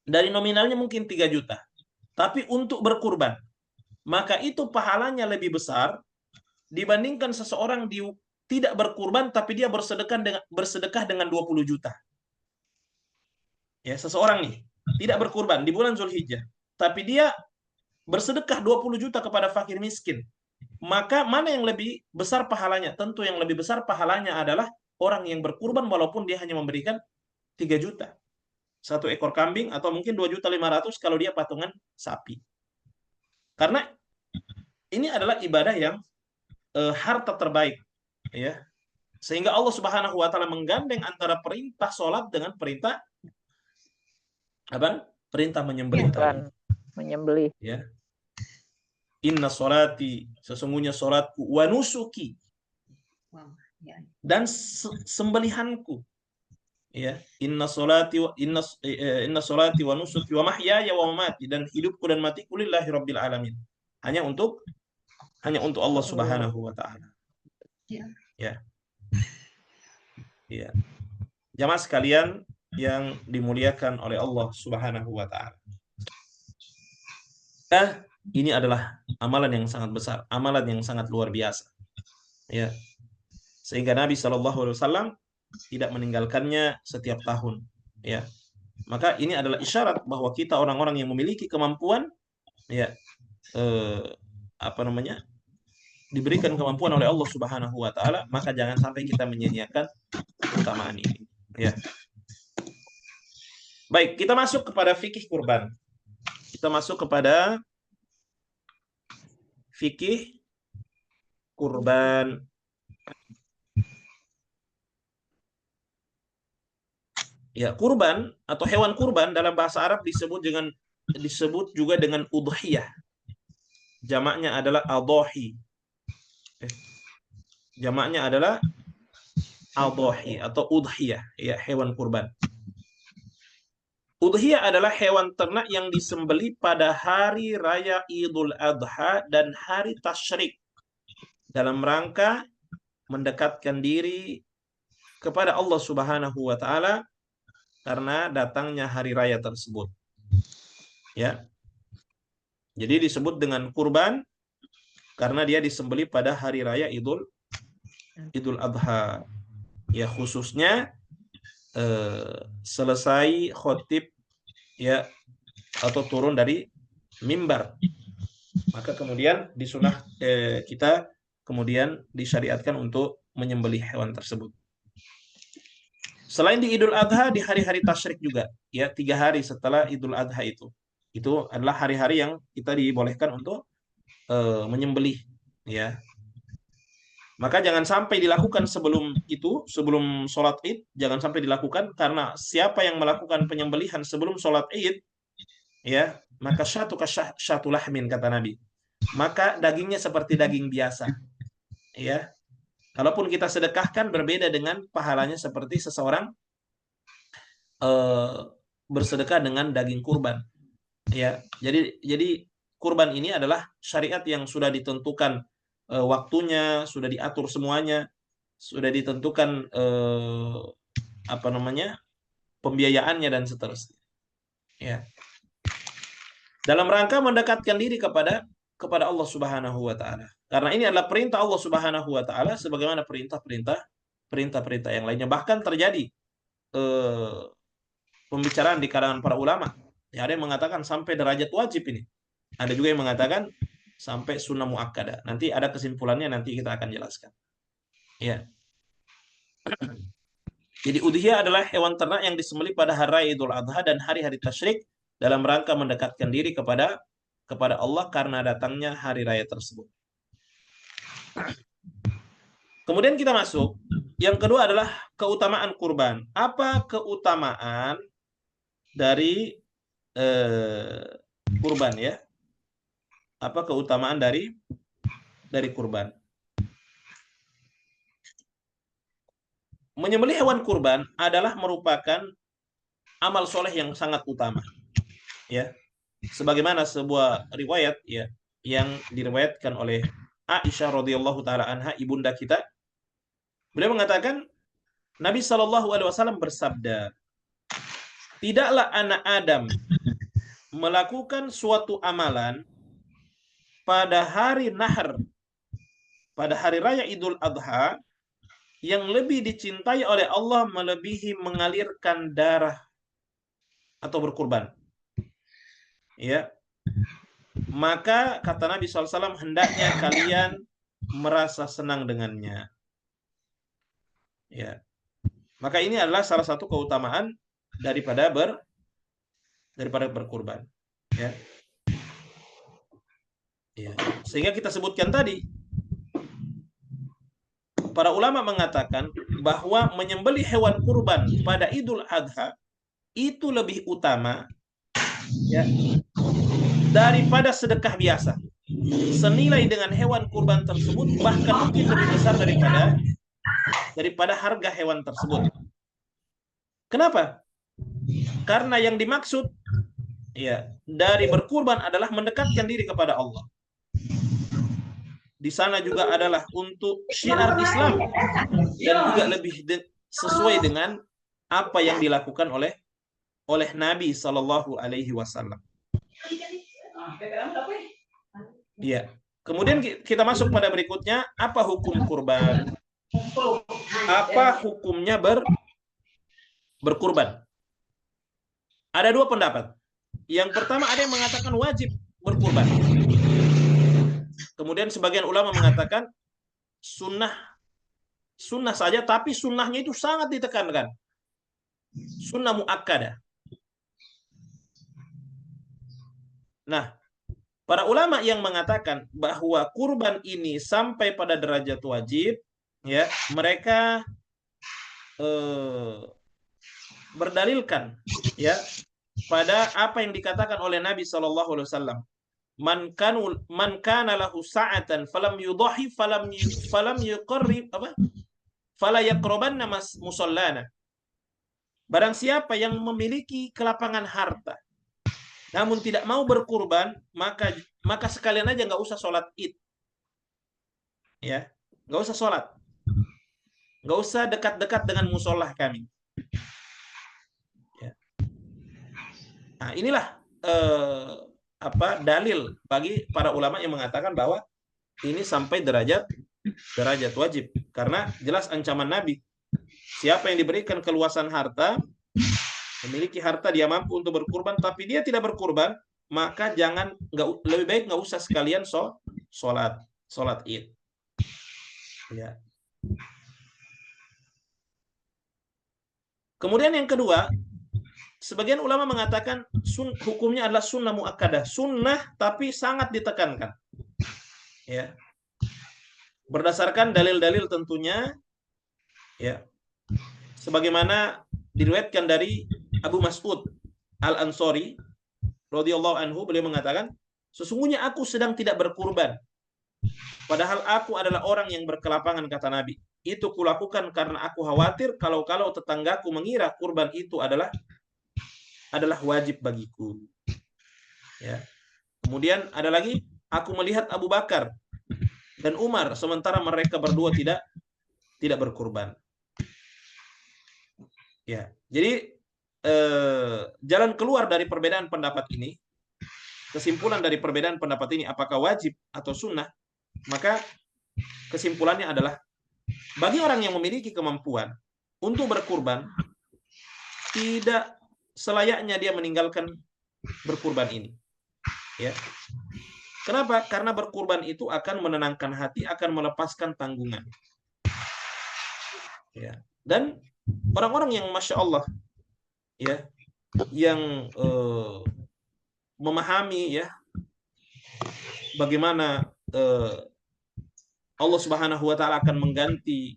dari nominalnya mungkin 3 juta. Tapi untuk berkurban, maka itu pahalanya lebih besar dibandingkan seseorang tidak berkurban tapi dia bersedekah dengan 20 juta. Ya, seseorang nih tidak berkurban di bulan Zulhijjah, tapi dia bersedekah 20 juta kepada fakir miskin. Maka mana yang lebih besar pahalanya? Tentu yang lebih besar pahalanya adalah orang yang berkurban walaupun dia hanya memberikan 3 juta. 1 ekor kambing, atau mungkin 2.500.000 kalau dia patungan sapi. Karena ini adalah ibadah yang harta terbaik, ya. Sehingga Allah Subhanahu wa taala menggandeng antara perintah sholat dengan perintah menyembelih. Ya. Inna sholati, sesungguhnya sholatku, wa nusuki, dan sembelihanku. Ya, inna sholati wa nusuki wa mahyaya wa mamati, dan hidupku dan matiku lillahi rabbil alamin. Hanya untuk Allah Subhanahu wa taala. Ya. Ya. Ya. Jamaah sekalian yang dimuliakan oleh Allah Subhanahu wa taala. Ini adalah amalan yang sangat besar, amalan yang sangat luar biasa. Ya. Sehingga Nabi SAW tidak meninggalkannya setiap tahun. Ya. Maka ini adalah isyarat bahwa kita orang-orang yang memiliki kemampuan, ya, diberikan kemampuan oleh Allah Subhanahu wa taala, maka jangan sampai kita menyia-nyiakan keutamaan ini. Ya. Baik, kita masuk kepada fikih kurban. Kita masuk kepada fikih kurban. Ya, kurban atau hewan kurban dalam bahasa Arab disebut juga dengan udhiyah. Jamaknya adalah adhahi. Jamaknya adalah adhahi atau udhiyah, ya, hewan kurban. Udhiyah adalah hewan ternak yang disembelih pada hari raya Idul Adha dan hari Tasyrik dalam rangka mendekatkan diri kepada Allah Subhanahu wa taala karena datangnya hari raya tersebut. Ya. Jadi disebut dengan kurban karena dia disembelih pada hari raya Idul Adha. Ya, khususnya selesai khotib, ya, atau turun dari mimbar, maka kemudian disunah kita kemudian disyariatkan untuk menyembelih hewan tersebut. Selain di Idul Adha, di hari-hari tasyrik juga, ya, 3 hari setelah Idul Adha itu adalah hari-hari yang kita dibolehkan untuk menyembelih, ya. Maka jangan sampai dilakukan sebelum sholat Id, jangan sampai dilakukan, karena siapa yang melakukan penyembelihan sebelum sholat Id, ya, maka syatu lahmin, kata Nabi. Maka dagingnya seperti daging biasa, ya. Kalaupun kita sedekahkan, berbeda dengan pahalanya seperti seseorang bersedekah dengan daging kurban, ya. Jadi kurban ini adalah syariat yang sudah ditentukan waktunya, sudah diatur semuanya, sudah ditentukan pembiayaannya dan seterusnya, ya, dalam rangka mendekatkan diri kepada Allah Subhanahu wa taala. Karena ini adalah perintah Allah Subhanahu wa taala sebagaimana perintah yang lainnya. Bahkan terjadi pembicaraan di kalangan para ulama. Ya, ada yang mengatakan sampai derajat wajib ini. Ada juga yang mengatakan sampai sunnah muakkadah. Nanti ada kesimpulannya, nanti kita akan jelaskan. Ya. Jadi udhiyah adalah hewan ternak yang disembelih pada hari Idul Adha dan hari-hari tasyrik dalam rangka mendekatkan diri kepada Allah karena datangnya hari raya tersebut. Kemudian kita masuk, yang kedua adalah keutamaan kurban. Apa keutamaan dari kurban, ya? Apa keutamaan dari kurban? Menyembelih hewan kurban adalah merupakan amal soleh yang sangat utama, ya. Sebagaimana sebuah riwayat, ya, yang diriwayatkan oleh Aisyah radhiyallahu taala anha, ibunda kita. Beliau mengatakan, Nabi SAW bersabda, tidaklah anak Adam melakukan suatu amalan pada hari nahar, pada hari raya Idul Adha, yang lebih dicintai oleh Allah melebihi mengalirkan darah atau berkurban. Ya. Maka kata Nabi SAW, hendaknya kalian merasa senang dengannya. Ya. Maka ini adalah salah satu keutamaan daripada berkurban. Ya. Ya. Sehingga kita sebutkan tadi, para ulama mengatakan bahwa menyembelih hewan kurban pada Idul Adha itu lebih utama, ya, daripada sedekah biasa. Senilai dengan hewan kurban tersebut, bahkan mungkin lebih besar daripada harga hewan tersebut. Kenapa? Karena yang dimaksud, ya, dari berkurban adalah mendekatkan diri kepada Allah. di sana juga adalah untuk syiar Islam dan juga lebih sesuai dengan apa yang dilakukan oleh Nabi Shallallahu Alaihi Wasallam. Ya. Kemudian kita masuk pada berikutnya, apa hukum kurban? Apa hukumnya berkurban? Ada dua pendapat. Yang pertama, ada yang mengatakan wajib berkurban. Kemudian sebagian ulama mengatakan sunnah saja, tapi sunnahnya itu sangat ditekankan. Sunnah muakkadah. Nah, para ulama yang mengatakan bahwa kurban ini sampai pada derajat wajib, ya, mereka berdalilkan, ya, pada apa yang dikatakan oleh Nabi Shallallahu Alaihi Wasallam. Man kana lahu sa'atan falam yudahi falam yuqarrib fala yaqrabanna musallana. Barang siapa yang memiliki kelapangan harta namun tidak mau berkurban, maka sekalian aja nggak usah sholat id, ya, nggak usah sholat, nggak usah dekat-dekat dengan musolah kami. Ya. Nah, inilah dalil bagi para ulama yang mengatakan bahwa ini sampai derajat wajib, karena jelas ancaman Nabi, siapa yang diberikan keluasan harta, memiliki harta, dia mampu untuk berkurban, tapi dia tidak berkurban, maka lebih baik nggak usah sekalian sholat id. Ya. Kemudian yang kedua, sebagian ulama mengatakan hukumnya adalah sunnah muakkadah, sunnah tapi sangat ditekankan. Ya. Berdasarkan dalil-dalil tentunya, ya. Sebagaimana diriwayatkan dari Abu Mas'ud Al-Ansari radhiyallahu anhu, beliau mengatakan, sesungguhnya aku sedang tidak berkurban, padahal aku adalah orang yang berkelapangan, kata Nabi. Itu kulakukan karena aku khawatir kalau tetanggaku mengira kurban itu adalah wajib bagiku. Ya. Kemudian ada lagi, aku melihat Abu Bakar dan Umar sementara mereka berdua tidak berkurban. Ya, jadi jalan keluar dari perbedaan pendapat ini, kesimpulan dari perbedaan pendapat ini, apakah wajib atau sunnah, maka kesimpulannya adalah bagi orang yang memiliki kemampuan untuk berkurban, tidak selayaknya dia meninggalkan berkurban ini. Ya. Kenapa? Karena berkurban itu akan menenangkan hati, akan melepaskan tanggungan. Ya. Dan orang-orang yang Masya Allah, ya, yang memahami, ya, bagaimana Allah Subhanahu wa Ta'ala akan mengganti,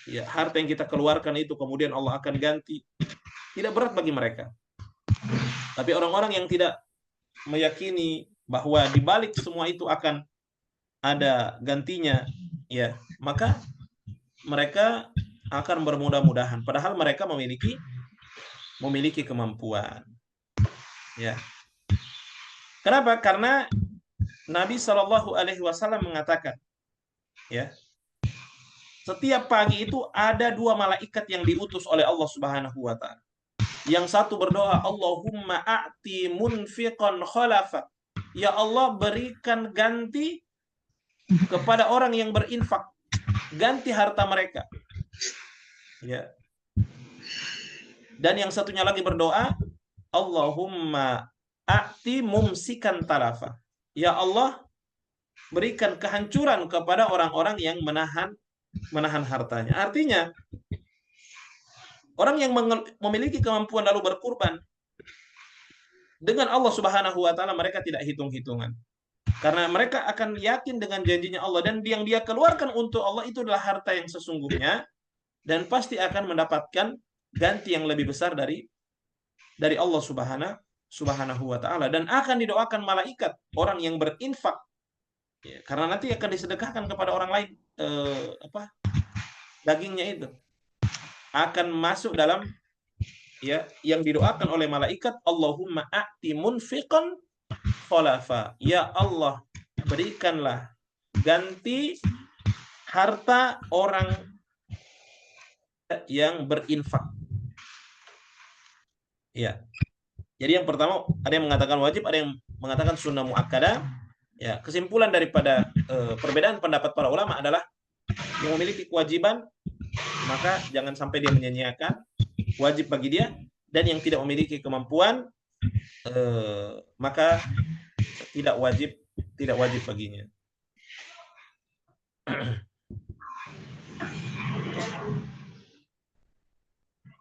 ya, harta yang kita keluarkan itu, kemudian Allah akan ganti, tidak berat bagi mereka. Tapi orang-orang yang tidak meyakini bahwa di balik semua itu akan ada gantinya, ya, maka mereka akan bermudah-mudahan, padahal mereka memiliki kemampuan. Ya. Kenapa? Karena Nabi Shallallahu Alaihi Wasallam mengatakan, ya, setiap pagi itu ada dua malaikat yang diutus oleh Allah Subhanahu Wa Taala. Yang satu berdoa, Allahumma a'ti munfiqan khalafa. Ya Allah, berikan ganti kepada orang yang berinfak, ganti harta mereka. Ya. Dan yang satunya lagi berdoa, Allahumma a'ti mumsikan talafa. Ya Allah, berikan kehancuran kepada orang-orang yang menahan hartanya. Artinya, orang yang memiliki kemampuan lalu berkurban, dengan Allah Subhanahu wa Ta'ala mereka tidak hitung-hitungan. Karena mereka akan yakin dengan janjinya Allah, dan yang dia keluarkan untuk Allah itu adalah harta yang sesungguhnya, dan pasti akan mendapatkan ganti yang lebih besar dari Allah Subhanahu wa Ta'ala, dan akan didoakan malaikat orang yang berinfak, ya, karena nanti akan disedekahkan kepada orang lain, dagingnya itu akan masuk dalam, ya, yang didoakan oleh malaikat, Allahumma a'ti munfiqan khalafa. Ya Allah, berikanlah ganti harta orang yang berinfak. Ya. Jadi yang pertama ada yang mengatakan wajib, ada yang mengatakan sunnah muakkadah. Ya, kesimpulan daripada perbedaan pendapat para ulama adalah yang memiliki kewajiban maka jangan sampai dia menyia-nyiakan, wajib bagi dia, dan yang tidak memiliki kemampuan maka tidak wajib baginya.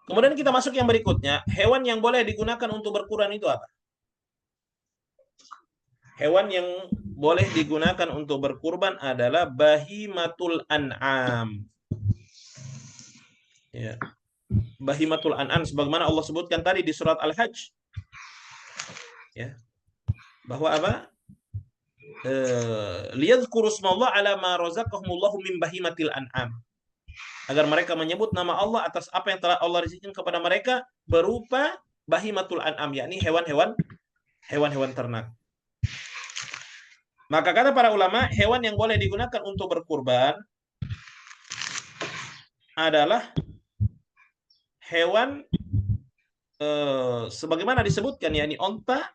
Kemudian kita masuk yang berikutnya, hewan yang boleh digunakan untuk berkurban itu apa? Hewan yang boleh digunakan untuk berkurban adalah bahimatul an'am. Ya. Bahimatul an'am sebagaimana Allah sebutkan tadi di surat Al-Hajj. Ya. Bahwa apa? Liyadhkuru smallahi ala ma razaqahumullahu min bahimatil an'am. Agar mereka menyebut nama Allah atas apa yang telah Allah rizkikan kepada mereka berupa bahimatul an'am, yakni hewan-hewan ternak. Maka kata para ulama, hewan yang boleh digunakan untuk berkurban adalah hewan sebagaimana disebutkan, yakni onta,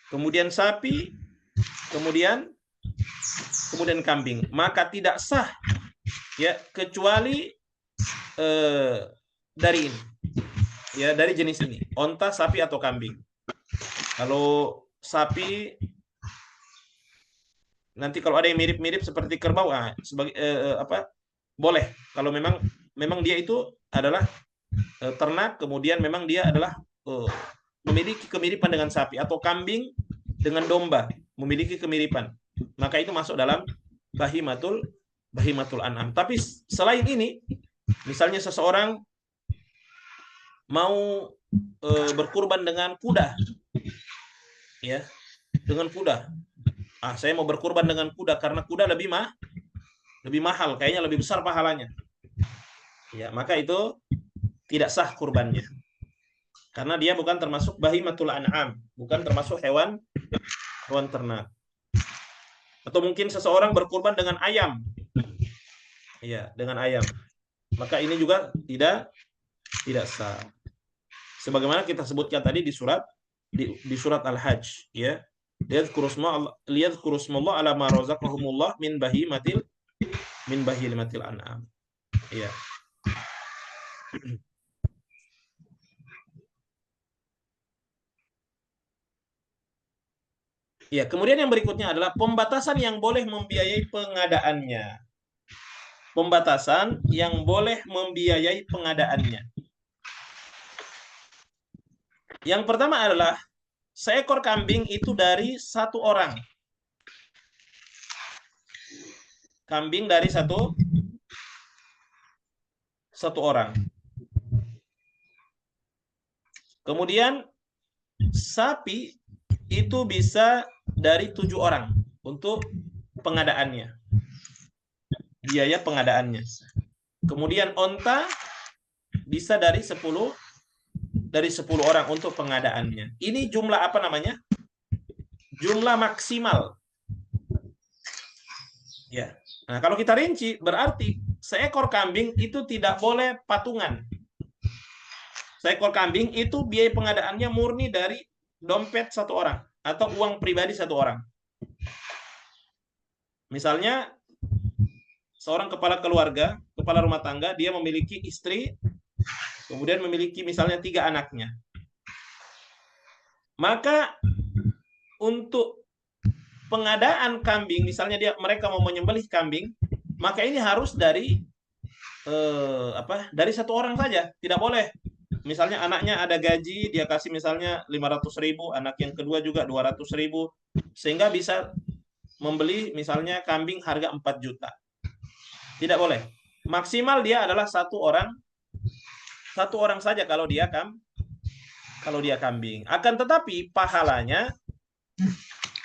kemudian sapi, kemudian kambing. Maka tidak sah ya kecuali dari ini, ya dari jenis ini, onta, sapi atau kambing. Kalau sapi nanti kalau ada yang mirip-mirip seperti kerbau, sebagai boleh kalau memang dia itu adalah ternak, kemudian memang dia adalah memiliki kemiripan dengan sapi, atau kambing dengan domba memiliki kemiripan, maka itu masuk dalam bahimatul an'am. Tapi selain ini, misalnya seseorang mau berkurban dengan kuda, ya, dengan kuda. Saya mau berkurban dengan kuda karena kuda lebih mahal, kayaknya lebih besar pahalanya. Ya, maka itu tidak sah kurbannya. Karena dia bukan termasuk bahimatul an'am, bukan termasuk hewan ternak. Atau mungkin seseorang berkurban dengan ayam. Ya, dengan ayam. Maka ini juga tidak sah. Sebagaimana kita sebutkan tadi di surat Al-Hajj, ya. Liyadhkuru smallahi ala ma razaqahumullah min bahimatil an'am. Ya. Ya, kemudian yang berikutnya adalah pembatasan yang boleh membiayai pengadaannya. Pembatasan yang boleh membiayai pengadaannya. Yang pertama adalah seekor kambing itu dari satu orang. Kambing dari satu orang. Kemudian sapi itu bisa dari 7 orang untuk pengadaannya, biaya pengadaannya. Kemudian onta bisa dari 10 orang untuk pengadaannya. Ini jumlah apa namanya? Jumlah maksimal. Ya. Nah, kalau kita rinci berarti seekor kambing itu tidak boleh patungan. Seekor kambing itu biaya pengadaannya murni dari dompet satu orang atau uang pribadi satu orang. Misalnya seorang kepala keluarga, kepala rumah tangga, dia memiliki istri, kemudian memiliki misalnya 3 anaknya. Maka untuk pengadaan kambing, misalnya mereka mau menyembelih kambing, maka ini harus dari satu orang saja, tidak boleh. Misalnya anaknya ada gaji, dia kasih misalnya 500.000, anak yang kedua juga 200.000, sehingga bisa membeli misalnya kambing harga 4 juta. Tidak boleh. Maksimal dia adalah satu orang saja kalau dia kambing. Akan tetapi pahalanya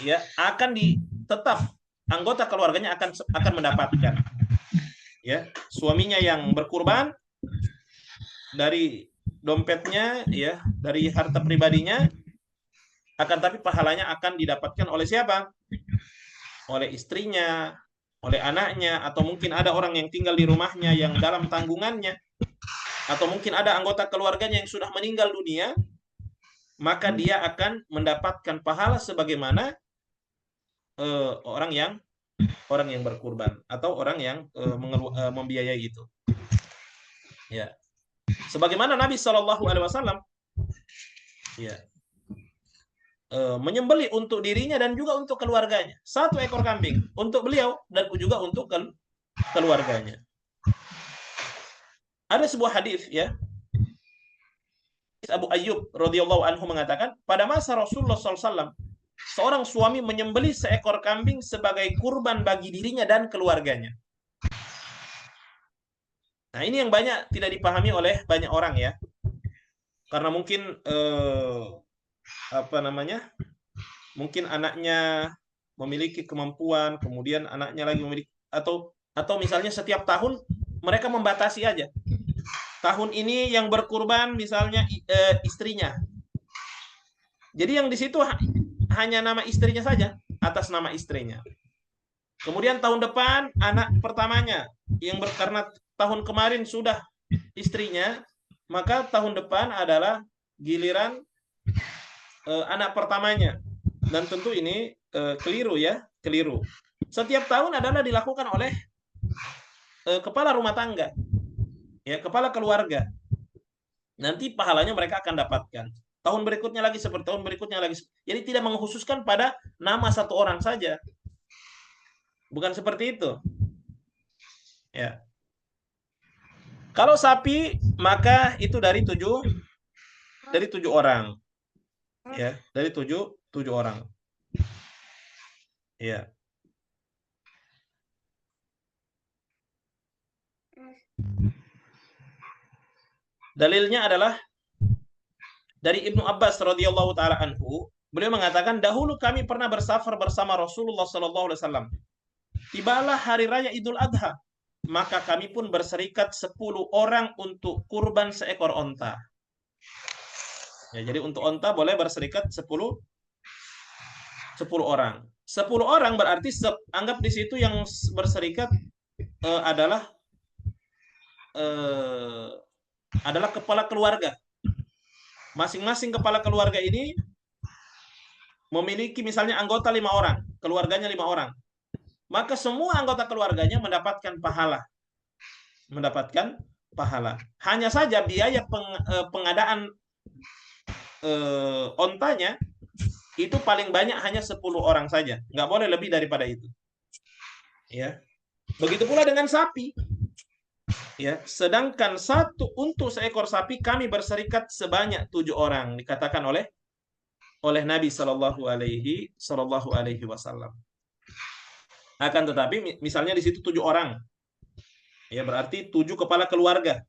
ya akan tetap anggota keluarganya akan mendapatkan. Ya, suaminya yang berkurban dari dompetnya, ya, dari harta pribadinya, akan tapi pahalanya akan didapatkan oleh siapa? Oleh istrinya, oleh anaknya, atau mungkin ada orang yang tinggal di rumahnya yang dalam tanggungannya, atau mungkin ada anggota keluarganya yang sudah meninggal dunia, maka dia akan mendapatkan pahala sebagaimana orang yang berkurban atau orang yang membiayai itu. Ya, sebagaimana Nabi SAW ya menyembelih untuk dirinya dan juga untuk keluarganya 1 ekor kambing untuk beliau dan juga untuk keluarganya. Ada sebuah hadis ya, Abu Ayyub radhiyallahu anhu mengatakan, pada masa Rasulullah SAW, seorang suami menyembelih seekor kambing sebagai kurban bagi dirinya dan keluarganya. Nah, ini yang banyak tidak dipahami oleh banyak orang ya, karena mungkin mungkin anaknya memiliki kemampuan, kemudian anaknya lagi memiliki, atau misalnya setiap tahun mereka membatasi aja. Tahun ini yang berkurban misalnya istrinya. Jadi yang di situ hanya nama istrinya saja, atas nama istrinya. Kemudian tahun depan anak pertamanya, karena tahun kemarin sudah istrinya, maka tahun depan adalah giliran anak pertamanya. Dan tentu ini keliru ya, keliru. Setiap tahun adalah dilakukan oleh kepala rumah tangga, ya, kepala keluarga. Nanti pahalanya mereka akan dapatkan. Tahun berikutnya lagi seperti tahun berikutnya lagi. Jadi tidak mengkhususkan pada nama satu orang saja. Bukan seperti itu. Ya. Kalau sapi maka itu dari 7 orang. Ya, dari 7 orang. Ya. Dalilnya adalah dari Ibnu Abbas radhiyallahu taala anhu, beliau mengatakan, dahulu kami pernah bersafar bersama Rasulullah sallallahu alaihi wasallam. Tibalah hari raya Idul Adha, maka kami pun berserikat 10 orang untuk kurban seekor onta. Ya, jadi untuk onta boleh berserikat 10 orang. 10 orang berarti anggap di situ yang berserikat adalah kepala keluarga. Masing-masing kepala keluarga ini memiliki misalnya anggota 5 orang, keluarganya 5 orang. Maka semua anggota keluarganya mendapatkan pahala. Hanya saja biaya pengadaan ontanya itu paling banyak hanya 10 orang saja, nggak boleh lebih daripada itu. Ya, begitu pula dengan sapi. Ya, sedangkan untuk seekor sapi kami berserikat sebanyak 7 orang, dikatakan oleh Nabi Shallallahu Alaihi Wasallam. Akan tetapi misalnya di situ 7 orang, ya berarti 7 kepala keluarga.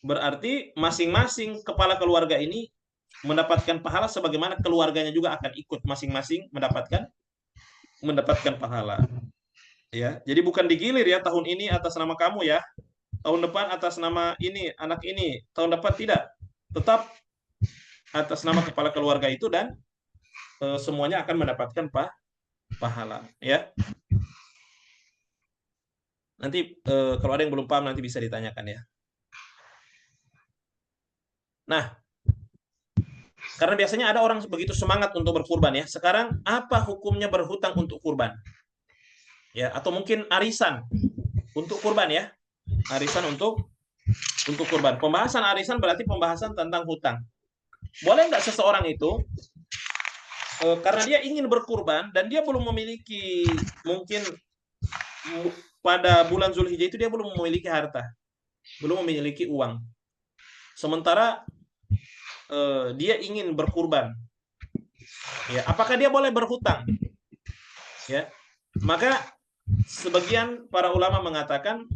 Berarti masing-masing kepala keluarga ini mendapatkan pahala sebagaimana keluarganya juga akan ikut masing-masing mendapatkan pahala. Ya, jadi bukan digilir ya, tahun ini atas nama kamu ya, tahun depan atas nama ini, anak ini, tahun depan tidak. Tetap atas nama kepala keluarga itu dan semuanya akan mendapatkan pahala ya. Nanti kalau ada yang belum paham nanti bisa ditanyakan ya. Nah, karena biasanya ada orang begitu semangat untuk berkurban ya. Sekarang apa hukumnya berhutang untuk kurban? Ya, atau mungkin arisan untuk kurban ya. Arisan untuk kurban. Pembahasan arisan berarti pembahasan tentang hutang. Boleh nggak seseorang itu karena dia ingin berkurban dan dia belum memiliki, mungkin pada bulan Zulhijjah itu dia belum memiliki harta, belum memiliki uang. Sementara dia ingin berkurban, ya, apakah dia boleh berhutang? Ya, maka sebagian para ulama mengatakan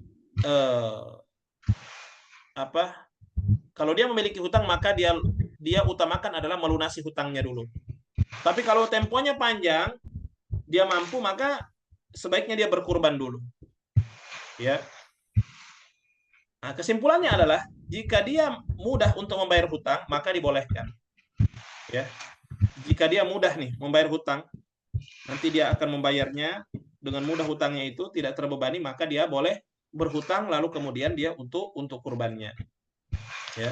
kalau dia memiliki hutang maka dia utamakan adalah melunasi hutangnya dulu. Tapi kalau temponya panjang, dia mampu, maka sebaiknya dia berkurban dulu. Ya. Nah, kesimpulannya adalah jika dia mudah untuk membayar hutang, maka dibolehkan. Ya. Jika dia mudah nih membayar hutang, nanti dia akan membayarnya dengan mudah hutangnya itu tidak terbebani, maka dia boleh berhutang lalu kemudian dia untuk kurbannya. Ya.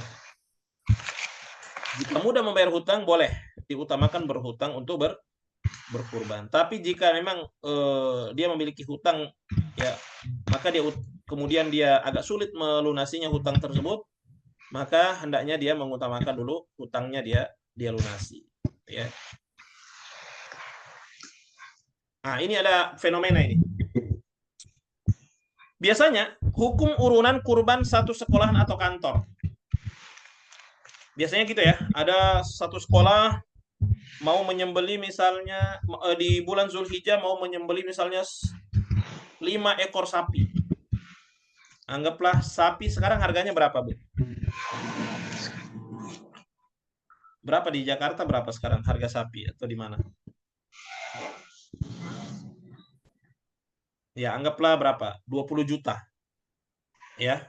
Jika mudah membayar hutang, boleh diutamakan berhutang untuk berkurban. Tapi jika memang dia memiliki hutang, ya, maka kemudian dia agak sulit melunasinya hutang tersebut, maka hendaknya dia mengutamakan dulu hutangnya dia lunasi. Ya. Nah, ini ada fenomena ini. Biasanya hukum urunan kurban satu sekolahan atau kantor. Biasanya gitu ya, ada satu sekolah mau menyembeli misalnya di bulan Zulhijjah mau menyembeli misalnya 5 ekor sapi. Anggaplah sapi sekarang harganya berapa, Bu? Berapa di Jakarta, berapa sekarang harga sapi atau di mana? Ya, anggaplah berapa? 20 juta. Ya.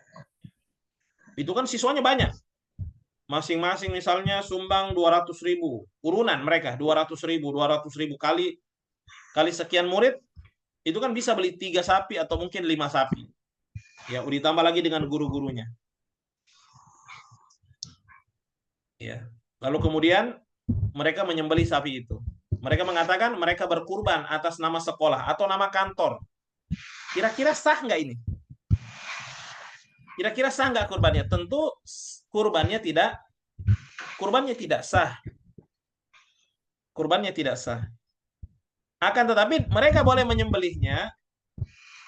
Itu kan siswanya banyak. Masing-masing misalnya sumbang 200.000. Urunan mereka 200.000 kali sekian murid, itu kan bisa beli 3 sapi atau mungkin 5 sapi. Ya, ditambah lagi dengan guru-gurunya. Ya. Lalu kemudian mereka menyembelih sapi itu. Mereka mengatakan mereka berkurban atas nama sekolah atau nama kantor. Kira-kira sah nggak ini? Kira-kira sah nggak kurbannya? Tentu kurbannya tidak sah. Kurbannya tidak sah. Akan tetapi mereka boleh menyembelihnya,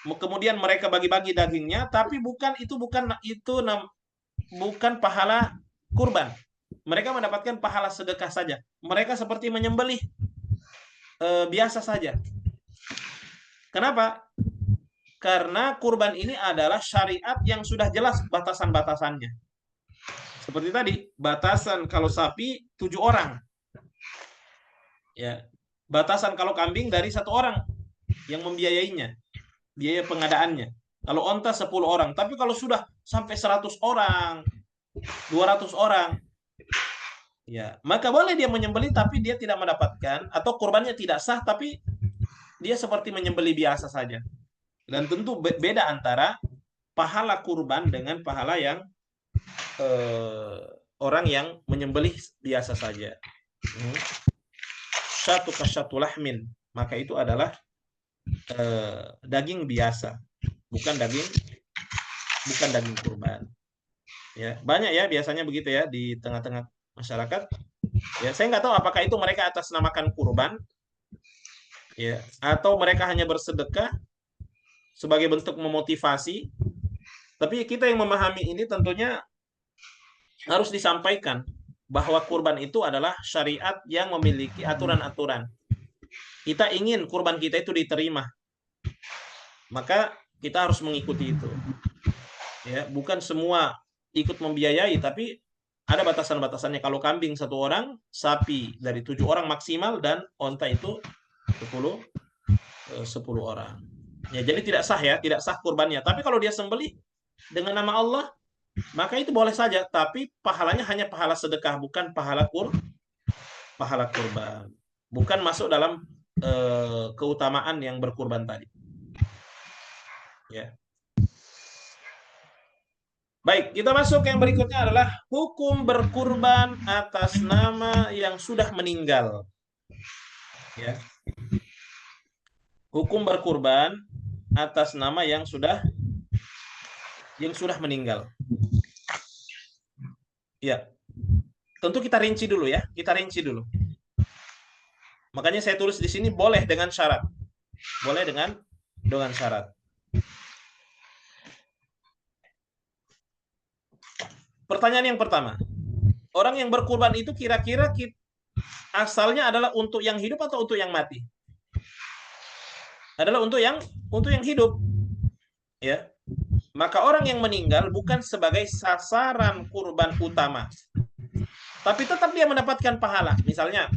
kemudian mereka bagi-bagi dagingnya, tapi bukan pahala kurban. Mereka mendapatkan pahala sedekah saja. Mereka seperti menyembelih biasa saja. Kenapa? Karena kurban ini adalah syariat yang sudah jelas batasan-batasannya. Seperti tadi, batasan kalau sapi 7 orang. Ya. Batasan kalau kambing dari 1 orang yang membiayainya, biaya pengadaannya. Kalau onta 10 orang. Tapi kalau sudah sampai 100 orang, 200 orang, ya, maka boleh dia menyembelih tapi dia tidak mendapatkan, atau kurbannya tidak sah tapi dia seperti menyembelih biasa saja. Dan tentu beda antara pahala kurban dengan pahala yang orang yang menyembelih biasa saja. Syatu kasyatu lahmin, maka itu adalah daging biasa, bukan daging kurban. Ya, banyak ya biasanya begitu ya di tengah-tengah masyarakat. Ya, saya nggak tahu apakah itu mereka atasnamakan kurban, ya, atau mereka hanya bersedekah sebagai bentuk memotivasi. Tapi kita yang memahami ini tentunya harus disampaikan bahwa kurban itu adalah syariat yang memiliki aturan-aturan. Kita ingin kurban kita itu diterima, maka kita harus mengikuti itu. Ya, bukan semua ikut membiayai, tapi ada batasan-batasannya. Kalau kambing 1 orang, sapi dari 7 orang maksimal, dan onta itu 10 orang. Ya, jadi tidak sah ya, tidak sah kurbannya. Tapi kalau dia sembelih dengan nama Allah, maka itu boleh saja. Tapi pahalanya hanya pahala sedekah, bukan pahala kurban. Bukan masuk dalam keutamaan yang berkurban tadi. Ya. Baik, kita masuk yang berikutnya adalah hukum berkurban atas nama yang sudah meninggal. Ya. Hukum berkurban atas nama yang sudah meninggal. Ya. Tentu kita rinci dulu ya, Makanya saya tulis di sini boleh dengan syarat. Boleh dengan syarat. Pertanyaan yang pertama. Orang yang berkurban itu kira-kira asalnya adalah untuk yang hidup atau untuk yang mati? Adalah untuk yang hidup. Ya. Maka orang yang meninggal bukan sebagai sasaran kurban utama. Tapi tetap dia mendapatkan pahala. Misalnya,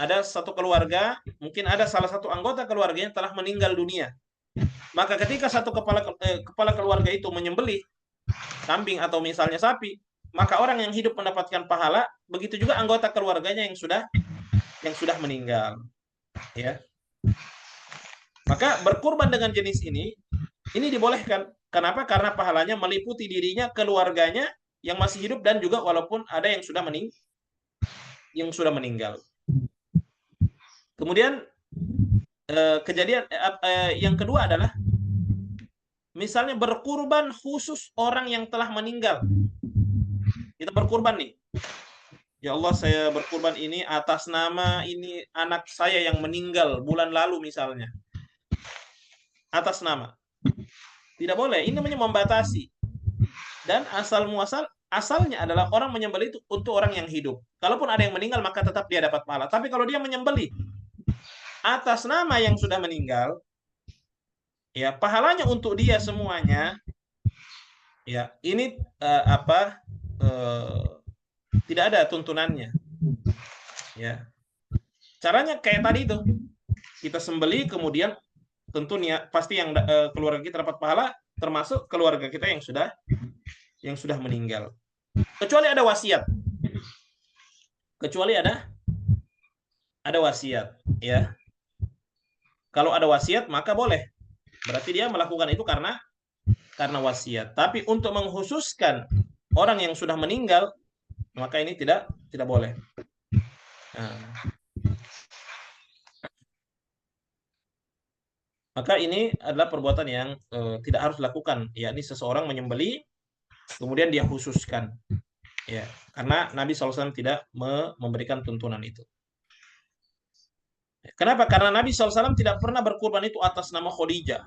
ada satu keluarga, mungkin ada salah satu anggota keluarganya telah meninggal dunia. Maka ketika satu kepala keluarga itu menyembelih kambing atau misalnya sapi, maka orang yang hidup mendapatkan pahala, begitu juga anggota keluarganya yang sudah meninggal. Ya. Maka berkurban dengan jenis ini dibolehkan. Kenapa? Karena pahalanya meliputi dirinya, keluarganya yang masih hidup, dan juga walaupun ada yang sudah meninggal. Kemudian kejadian yang kedua adalah misalnya berkurban khusus orang yang telah meninggal. Kita berkurban nih. Ya Allah, saya berkurban ini atas nama ini anak saya yang meninggal bulan lalu misalnya. Atas nama. Tidak boleh. Ini namanya membatasi. Dan asalnya adalah orang menyembelih itu untuk orang yang hidup. Kalaupun ada yang meninggal maka tetap dia dapat pahala. Tapi kalau dia menyembelih atas nama yang sudah meninggal, ya pahalanya untuk dia semuanya. Ya, ini tidak ada tuntunannya. Ya. Caranya kayak tadi itu. Kita sembelih, kemudian tentu pasti yang keluarga kita dapat pahala, termasuk keluarga kita yang sudah meninggal. Kecuali ada wasiat. Kecuali ada wasiat, ya. Kalau ada wasiat maka boleh. Berarti dia melakukan itu karena wasiat. Tapi untuk mengkhususkan orang yang sudah meninggal, maka ini tidak boleh. Nah. Maka ini adalah perbuatan yang tidak harus dilakukan, yakni seseorang menyembelih kemudian dia khususkan, ya, karena Nabi SAW tidak memberikan tuntunan itu. Kenapa? Karena Nabi SAW tidak pernah berkurban itu atas nama Khadijah,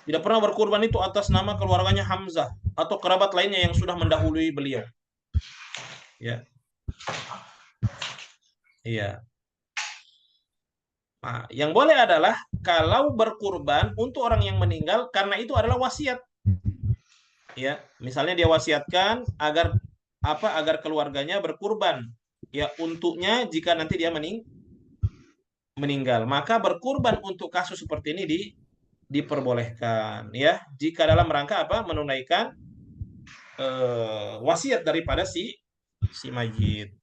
tidak pernah berkurban itu atas nama keluarganya Hamzah atau kerabat lainnya yang sudah mendahului beliau. Ya, iya. Nah, yang boleh adalah kalau berkurban untuk orang yang meninggal karena itu adalah wasiat. Ya, misalnya dia wasiatkan agar keluarganya berkurban ya untuknya jika nanti dia meninggal. Maka berkurban untuk kasus seperti ini diperbolehkan ya, jika dalam rangka menunaikan wasiat daripada si mayit.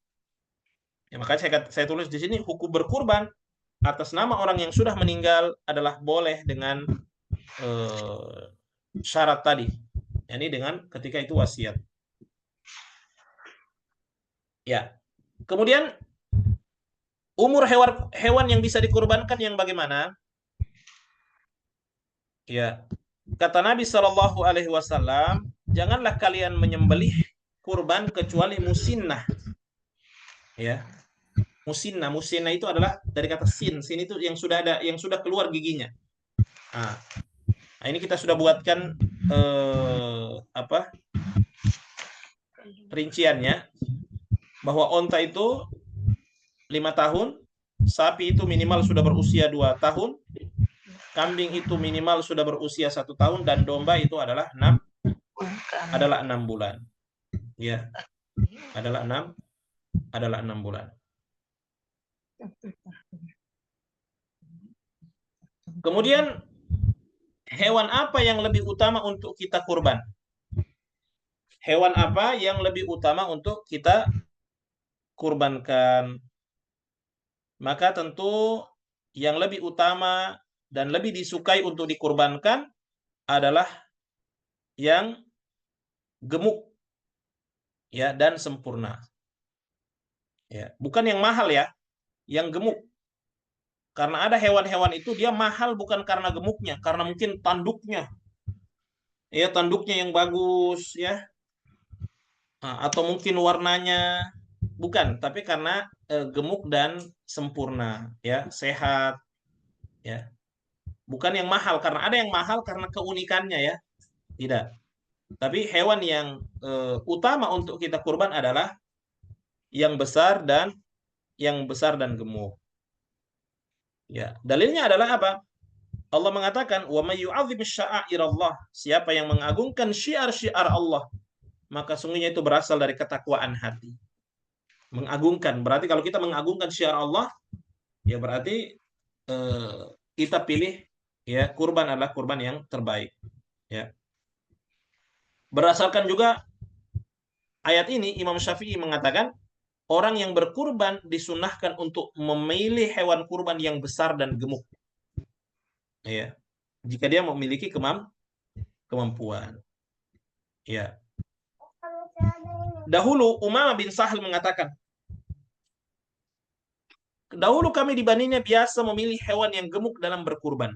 Ya, makanya saya tulis di sini hukum berkurban atas nama orang yang sudah meninggal adalah boleh dengan syarat tadi, yakni dengan ketika itu wasiat. Ya. Kemudian umur hewan yang bisa dikurbankan yang bagaimana? Ya. Kata Nabi Shallallahu alaihi wasallam, janganlah kalian menyembelih kurban kecuali musinnah. Ya. Musinnah itu adalah dari kata sin itu yang sudah keluar giginya. Nah, ini kita sudah buatkan rinciannya bahwa onta itu 5 tahun, sapi itu minimal sudah berusia 2 tahun, kambing itu minimal sudah berusia 1 tahun, dan domba itu adalah 6 bulan. Ya. Adalah 6 bulan. Kemudian hewan apa yang lebih utama untuk kita kurban? Hewan apa yang lebih utama untuk kita kurbankan? Maka tentu yang lebih utama dan lebih disukai untuk dikurbankan adalah yang gemuk ya dan sempurna. Ya, bukan yang mahal ya, yang gemuk. Karena ada hewan-hewan itu dia mahal bukan karena gemuknya, karena mungkin tanduknya. Ya, tanduknya yang bagus ya. Nah, atau mungkin warnanya bukan, tapi karena gemuk dan sempurna ya, sehat ya. Bukan yang mahal, karena ada yang mahal karena keunikannya ya. Tidak. Tapi hewan yang utama untuk kita kurban adalah yang besar dan gemuk. Ya, dalilnya adalah apa? Allah mengatakan, "Wa may yu'azzim sya'airallah." Siapa yang mengagungkan syiar-syiar Allah, maka sungguhnya itu berasal dari ketakwaan hati. Mengagungkan, berarti kalau kita mengagungkan syiar Allah, ya berarti kita pilih ya kurban adalah kurban yang terbaik. Ya. Berdasarkan juga ayat ini, Imam Syafi'i mengatakan orang yang berkurban disunahkan untuk memilih hewan kurban yang besar dan gemuk. Ya. Jika dia memiliki kemampuan. Ya. Dahulu Umamah bin Sahal mengatakan, dahulu kami di Baninya biasa memilih hewan yang gemuk dalam berkurban.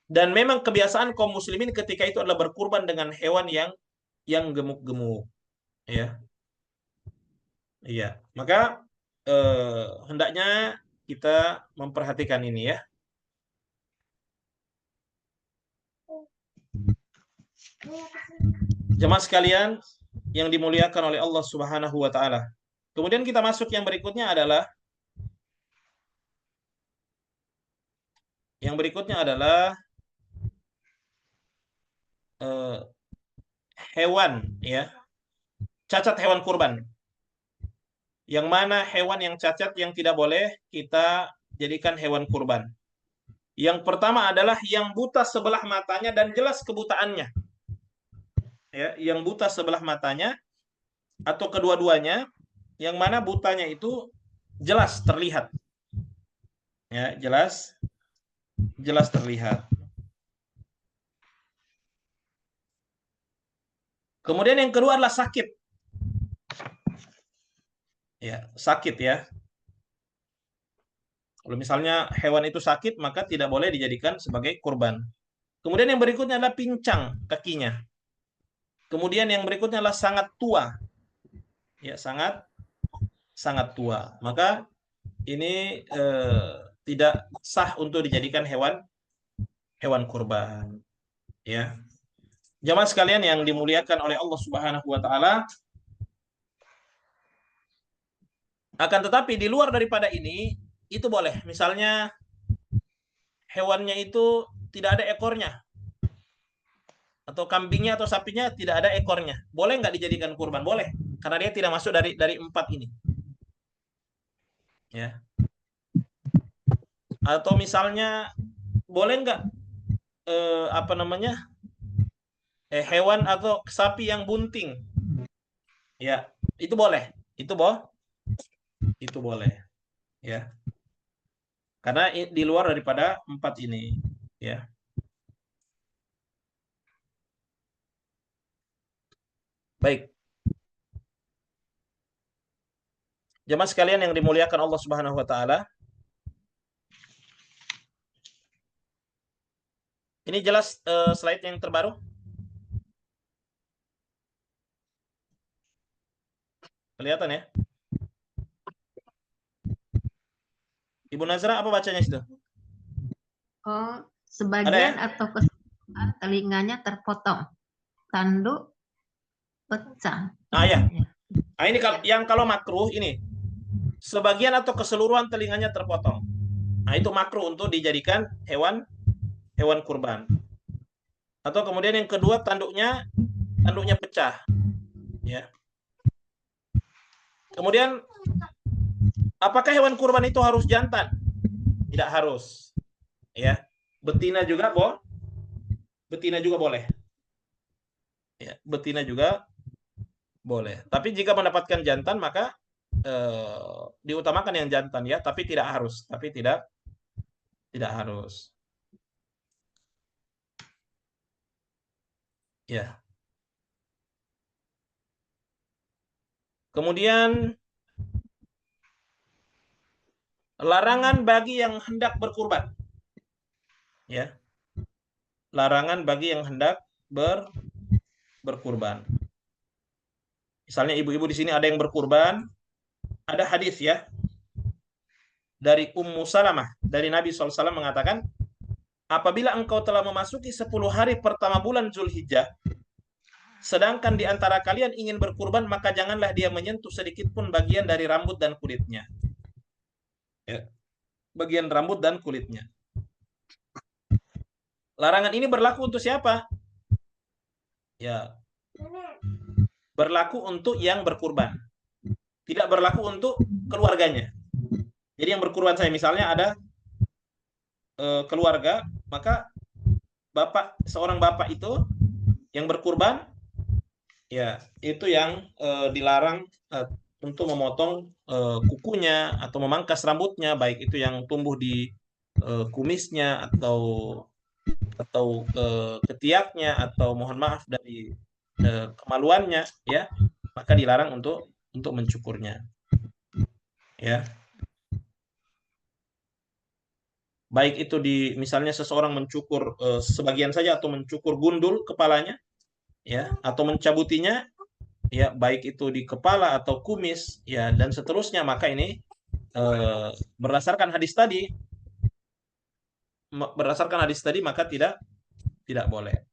Dan memang kebiasaan kaum muslimin ketika itu adalah berkurban dengan hewan yang gemuk-gemuk. Ya. Iya, maka hendaknya kita memperhatikan ini ya. Jemaah sekalian yang dimuliakan oleh Allah Subhanahu wa taala. Kemudian kita masuk yang berikutnya adalah hewan ya. Cacat hewan kurban. Yang mana hewan yang cacat yang tidak boleh kita jadikan hewan kurban. Yang pertama adalah yang buta sebelah matanya dan jelas kebutaannya. Ya, yang buta sebelah matanya atau kedua-duanya, yang mana butanya itu jelas terlihat. Ya, jelas terlihat. Kemudian yang kedua adalah sakit. Ya, sakit ya. Kalau misalnya hewan itu sakit, maka tidak boleh dijadikan sebagai kurban. Kemudian yang berikutnya adalah pincang kakinya. Kemudian yang berikutnya adalah sangat tua. Ya, sangat tua. Maka ini tidak sah untuk dijadikan hewan kurban. Ya. Jamaah sekalian yang dimuliakan oleh Allah Subhanahu wa taala, akan tetapi di luar daripada ini itu boleh. Misalnya hewannya itu tidak ada ekornya, atau kambingnya atau sapinya tidak ada ekornya, boleh nggak dijadikan kurban? Boleh, karena dia tidak masuk dari 4 ini. Ya. Atau misalnya boleh nggak hewan atau sapi yang bunting? Ya, itu boleh. Itu boleh. Ya. Karena di luar daripada 4 ini, ya. Baik. Jemaah sekalian yang dimuliakan Allah Subhanahu wa taala. Ini jelas slide yang terbaru? Kelihatan ya? Ibu Nazra apa bacanya situ? Oh, sebagian atau keseluruhan telinganya terpotong. Tanduk pecah. Ya. Nah, ini yang kalau makruh ini. Sebagian atau keseluruhan telinganya terpotong. Nah, itu makruh untuk dijadikan hewan kurban. Atau kemudian yang kedua tanduknya pecah. Ya. Kemudian apakah hewan kurban itu harus jantan? Tidak harus. Ya. Betina juga boleh. Ya, betina juga boleh. Tapi jika mendapatkan jantan maka diutamakan yang jantan ya, tapi tidak harus. Ya. Kemudian larangan bagi yang hendak berkurban. Ya. Larangan bagi yang hendak berkurban. Misalnya ibu-ibu di sini ada yang berkurban, ada hadis ya dari Ummu Salamah dari Nabi SAW mengatakan, apabila engkau telah memasuki 10 hari pertama bulan Zulhijjah, sedangkan di antara kalian ingin berkurban, maka janganlah dia menyentuh sedikit pun bagian dari rambut dan kulitnya. Ya. Bagian rambut dan kulitnya. Larangan ini berlaku untuk siapa? Ya. Berlaku untuk yang berkurban. Tidak berlaku untuk keluarganya. Jadi yang berkurban saya misalnya ada keluarga, maka seorang bapak itu yang berkurban, ya itu yang dilarang untuk memotong kukunya atau memangkas rambutnya, baik itu yang tumbuh di kumisnya atau ketiaknya, atau mohon maaf dari kemaluannya, ya, maka dilarang untuk mencukurnya, ya. Baik itu misalnya seseorang mencukur sebagian saja atau mencukur gundul kepalanya, ya, atau mencabutinya, ya, baik itu di kepala atau kumis, ya, dan seterusnya, maka ini berdasarkan hadis tadi maka tidak boleh.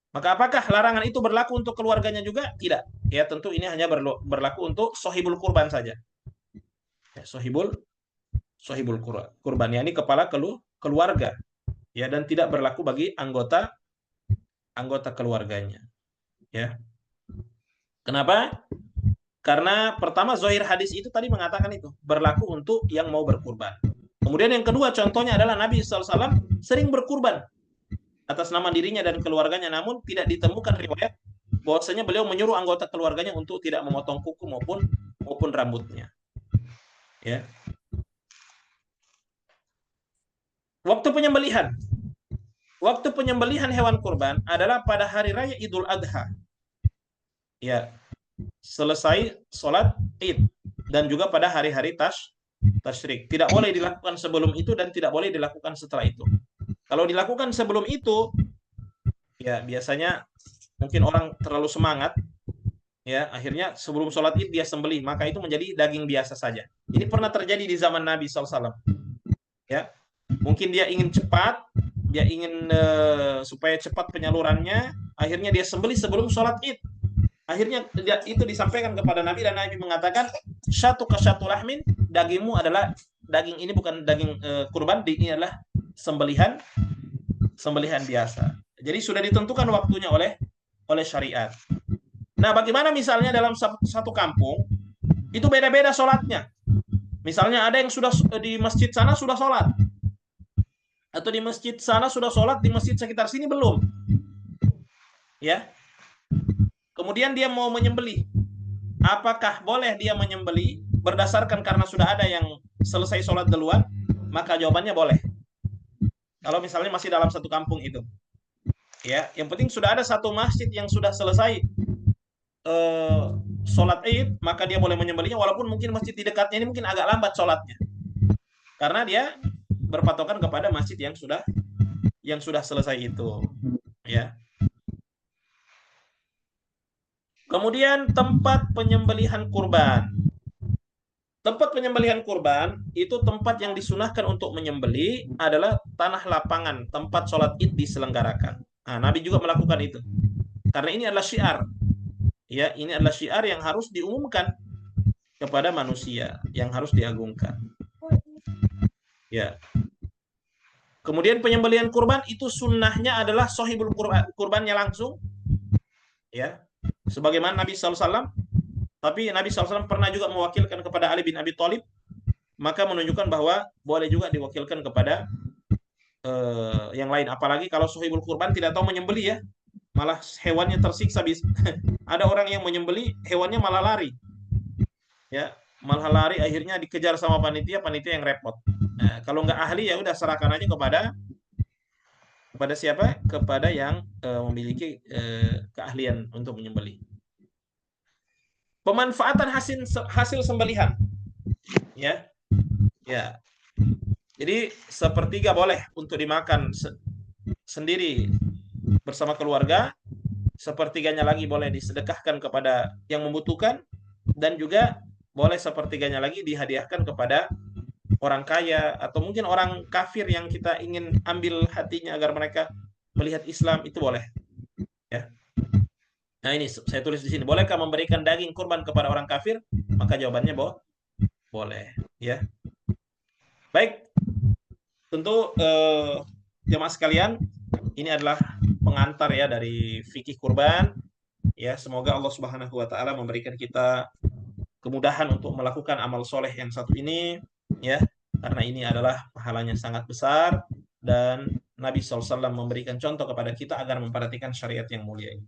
Maka apakah larangan itu berlaku untuk keluarganya juga? Tidak. Ya, tentu ini hanya berlaku untuk sohibul kurban saja. Ya, sohibul kurban, ya, ini kepala keluarga, ya, dan tidak berlaku bagi anggota keluarganya, ya. Kenapa? Karena pertama zahir hadis itu tadi mengatakan itu berlaku untuk yang mau berkurban. Kemudian yang kedua contohnya adalah Nabi SAW sering berkurban atas nama dirinya dan keluarganya, namun tidak ditemukan riwayat bahwasanya beliau menyuruh anggota keluarganya untuk tidak memotong kuku maupun rambutnya. Ya. Waktu penyembelihan hewan kurban adalah pada hari raya Idul Adha. Ya. Selesai sholat Id, dan juga pada hari-hari tasyrik. Tidak boleh dilakukan sebelum itu dan tidak boleh dilakukan setelah itu. Kalau dilakukan sebelum itu, ya biasanya mungkin orang terlalu semangat, ya, akhirnya sebelum sholat Id dia sembelih, maka itu menjadi daging biasa saja. Ini pernah terjadi di zaman Nabi SAW. Ya, mungkin dia ingin cepat, dia ingin supaya cepat penyalurannya, akhirnya dia sembelih sebelum sholat Id. Akhirnya itu disampaikan kepada Nabi, dan Nabi mengatakan, syatu kasyatu lahmin, dagingmu adalah daging ini bukan daging kurban, ini adalah sembelihan biasa. Jadi sudah ditentukan waktunya oleh syariat. Nah, bagaimana misalnya dalam satu kampung itu beda-beda sholatnya. Misalnya ada yang sudah di masjid sana sudah sholat, atau di masjid sana sudah sholat, di masjid sekitar sini belum. Ya. Kemudian dia mau menyembelih. Apakah boleh dia menyembelih berdasarkan karena sudah ada yang selesai sholat duluan? Maka jawabannya boleh. Kalau misalnya masih dalam satu kampung itu. Ya, yang penting sudah ada satu masjid yang sudah selesai sholat Id, maka dia boleh menyembelihnya, walaupun mungkin masjid di dekatnya ini mungkin agak lambat sholatnya. Karena dia berpatokan kepada masjid yang sudah selesai itu. Ya. Kemudian tempat penyembelihan kurban. Tempat penyembelihan kurban itu tempat yang disunahkan untuk menyembelih adalah tanah lapangan, tempat sholat Id diselenggarakan. Nah, Nabi juga melakukan itu. Karena ini adalah syiar. Ya, ini adalah syiar yang harus diumumkan kepada manusia, yang harus diagungkan. Ya. Kemudian penyembelihan kurban itu sunnahnya adalah sohibul kurbannya langsung. Ya. Sebagaimana Nabi SAW, tapi Nabi SAW pernah juga mewakilkan kepada Ali bin Abi Thalib, maka menunjukkan bahwa boleh juga diwakilkan kepada yang lain. Apalagi kalau sohibul kurban tidak tahu menyembelih, ya, malah hewannya tersiksa. Ada orang yang menyembelih, hewannya malah lari, ya, malah lari, akhirnya dikejar sama panitia yang repot. Nah, kalau nggak ahli, ya udah serahkan aja kepada siapa? Kepada yang memiliki keahlian untuk menyembelih. Pemanfaatan hasil sembelihan, ya. Jadi sepertiga boleh untuk dimakan sendiri bersama keluarga, sepertiganya lagi boleh disedekahkan kepada yang membutuhkan, dan juga boleh sepertiganya lagi dihadiahkan kepada orang kaya atau mungkin orang kafir yang kita ingin ambil hatinya agar mereka melihat Islam, itu boleh. Ya. Nah, ini saya tulis di sini, bolehkah memberikan daging kurban kepada orang kafir? Maka jawabannya boleh, ya. Baik, tentu jemaah sekalian, ini adalah pengantar, ya, dari fikih kurban. Ya, semoga Allah Subhanahu wa taala memberikan kita kemudahan untuk melakukan amal soleh yang satu ini, ya, karena ini adalah pahalanya sangat besar, dan Nabi SAW memberikan contoh kepada kita agar memperhatikan syariat yang mulia ini.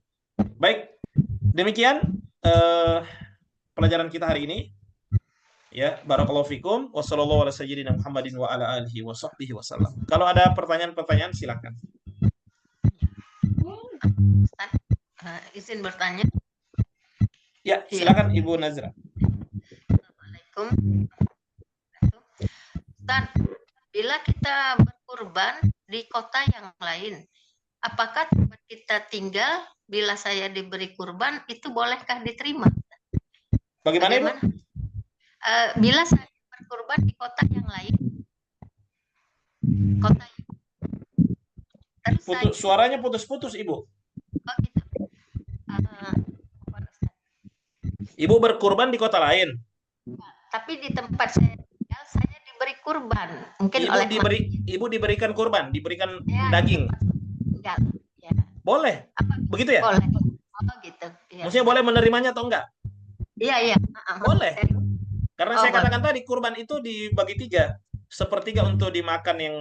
Baik, demikian pelajaran kita hari ini. Ya, barakallahu fikum. Wassallallahu ala sayyidina Muhammadin wa ala alihi wa sahbihi wasallam. Kalau ada pertanyaan-pertanyaan silakan. Ustaz, izin bertanya. Ya, Iya. silakan Ibu Nazra. Assalamualaikum. Ustaz, bila kita berkurban di kota yang lain, apakah tempat kita tinggal bila saya diberi kurban itu bolehkah diterima? Bagaimana Ibu? Bila saya berkurban di kota yang lain, kota terus Suaranya putus-putus Ibu. oh gitu. Ibu berkurban di kota lain. Tapi di tempat saya tinggal, saya diberi kurban. Mungkin oleh Ibu diberikan kurban, diberikan ya, daging. Enggak. Ya. Boleh. Begitu ya? Boleh. Oh gitu. Ya. Maksudnya boleh menerimanya atau enggak? Iya. Boleh. Karena saya boleh. katakan tadi kurban itu dibagi 3. Sepertiga untuk dimakan yang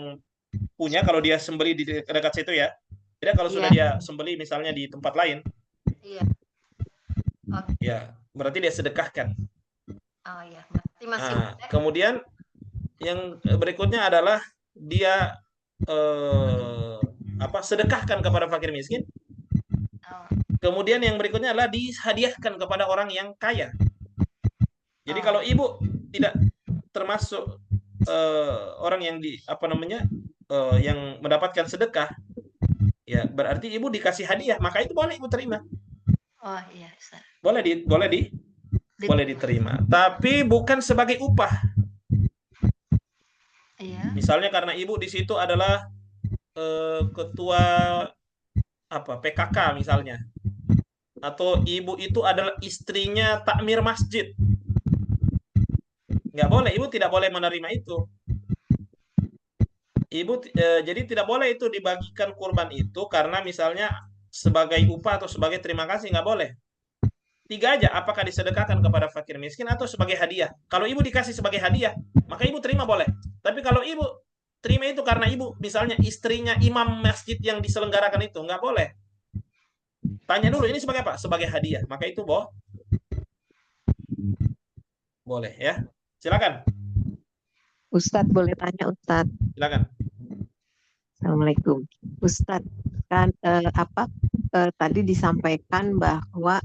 punya kalau dia sembelih di dekat situ ya. Tidak kalau sudah dia sembelih misalnya di tempat lain. Iya. Okay. Ya, berarti dia sedekahkan. Oh ya, berarti masih kemudian yang berikutnya adalah dia sedekahkan kepada fakir miskin. Kemudian yang berikutnya adalah dihadiahkan kepada orang yang kaya. Jadi kalau ibu tidak termasuk orang yang yang mendapatkan sedekah, ya berarti ibu dikasih hadiah, maka itu boleh ibu terima. Oh iya, Ustaz. Boleh diterima, tapi bukan sebagai upah. Iya. Misalnya karena ibu di situ adalah ketua PKK misalnya, atau ibu itu adalah istrinya takmir masjid, nggak boleh, ibu tidak boleh menerima itu. Jadi tidak boleh itu dibagikan kurban itu karena misalnya sebagai upah atau sebagai terima kasih, nggak boleh. 3 aja, apakah disedekahkan kepada fakir miskin atau sebagai hadiah. Kalau ibu dikasih sebagai hadiah, maka ibu terima boleh. Tapi kalau ibu terima itu karena ibu misalnya istrinya imam masjid yang diselenggarakan itu, nggak boleh. Tanya dulu, ini sebagai apa? Sebagai hadiah. Maka itu boleh ya. Silakan. Ustadz, boleh tanya Ustadz? Silakan. Assalamualaikum. Ustadz, kan tadi disampaikan bahwa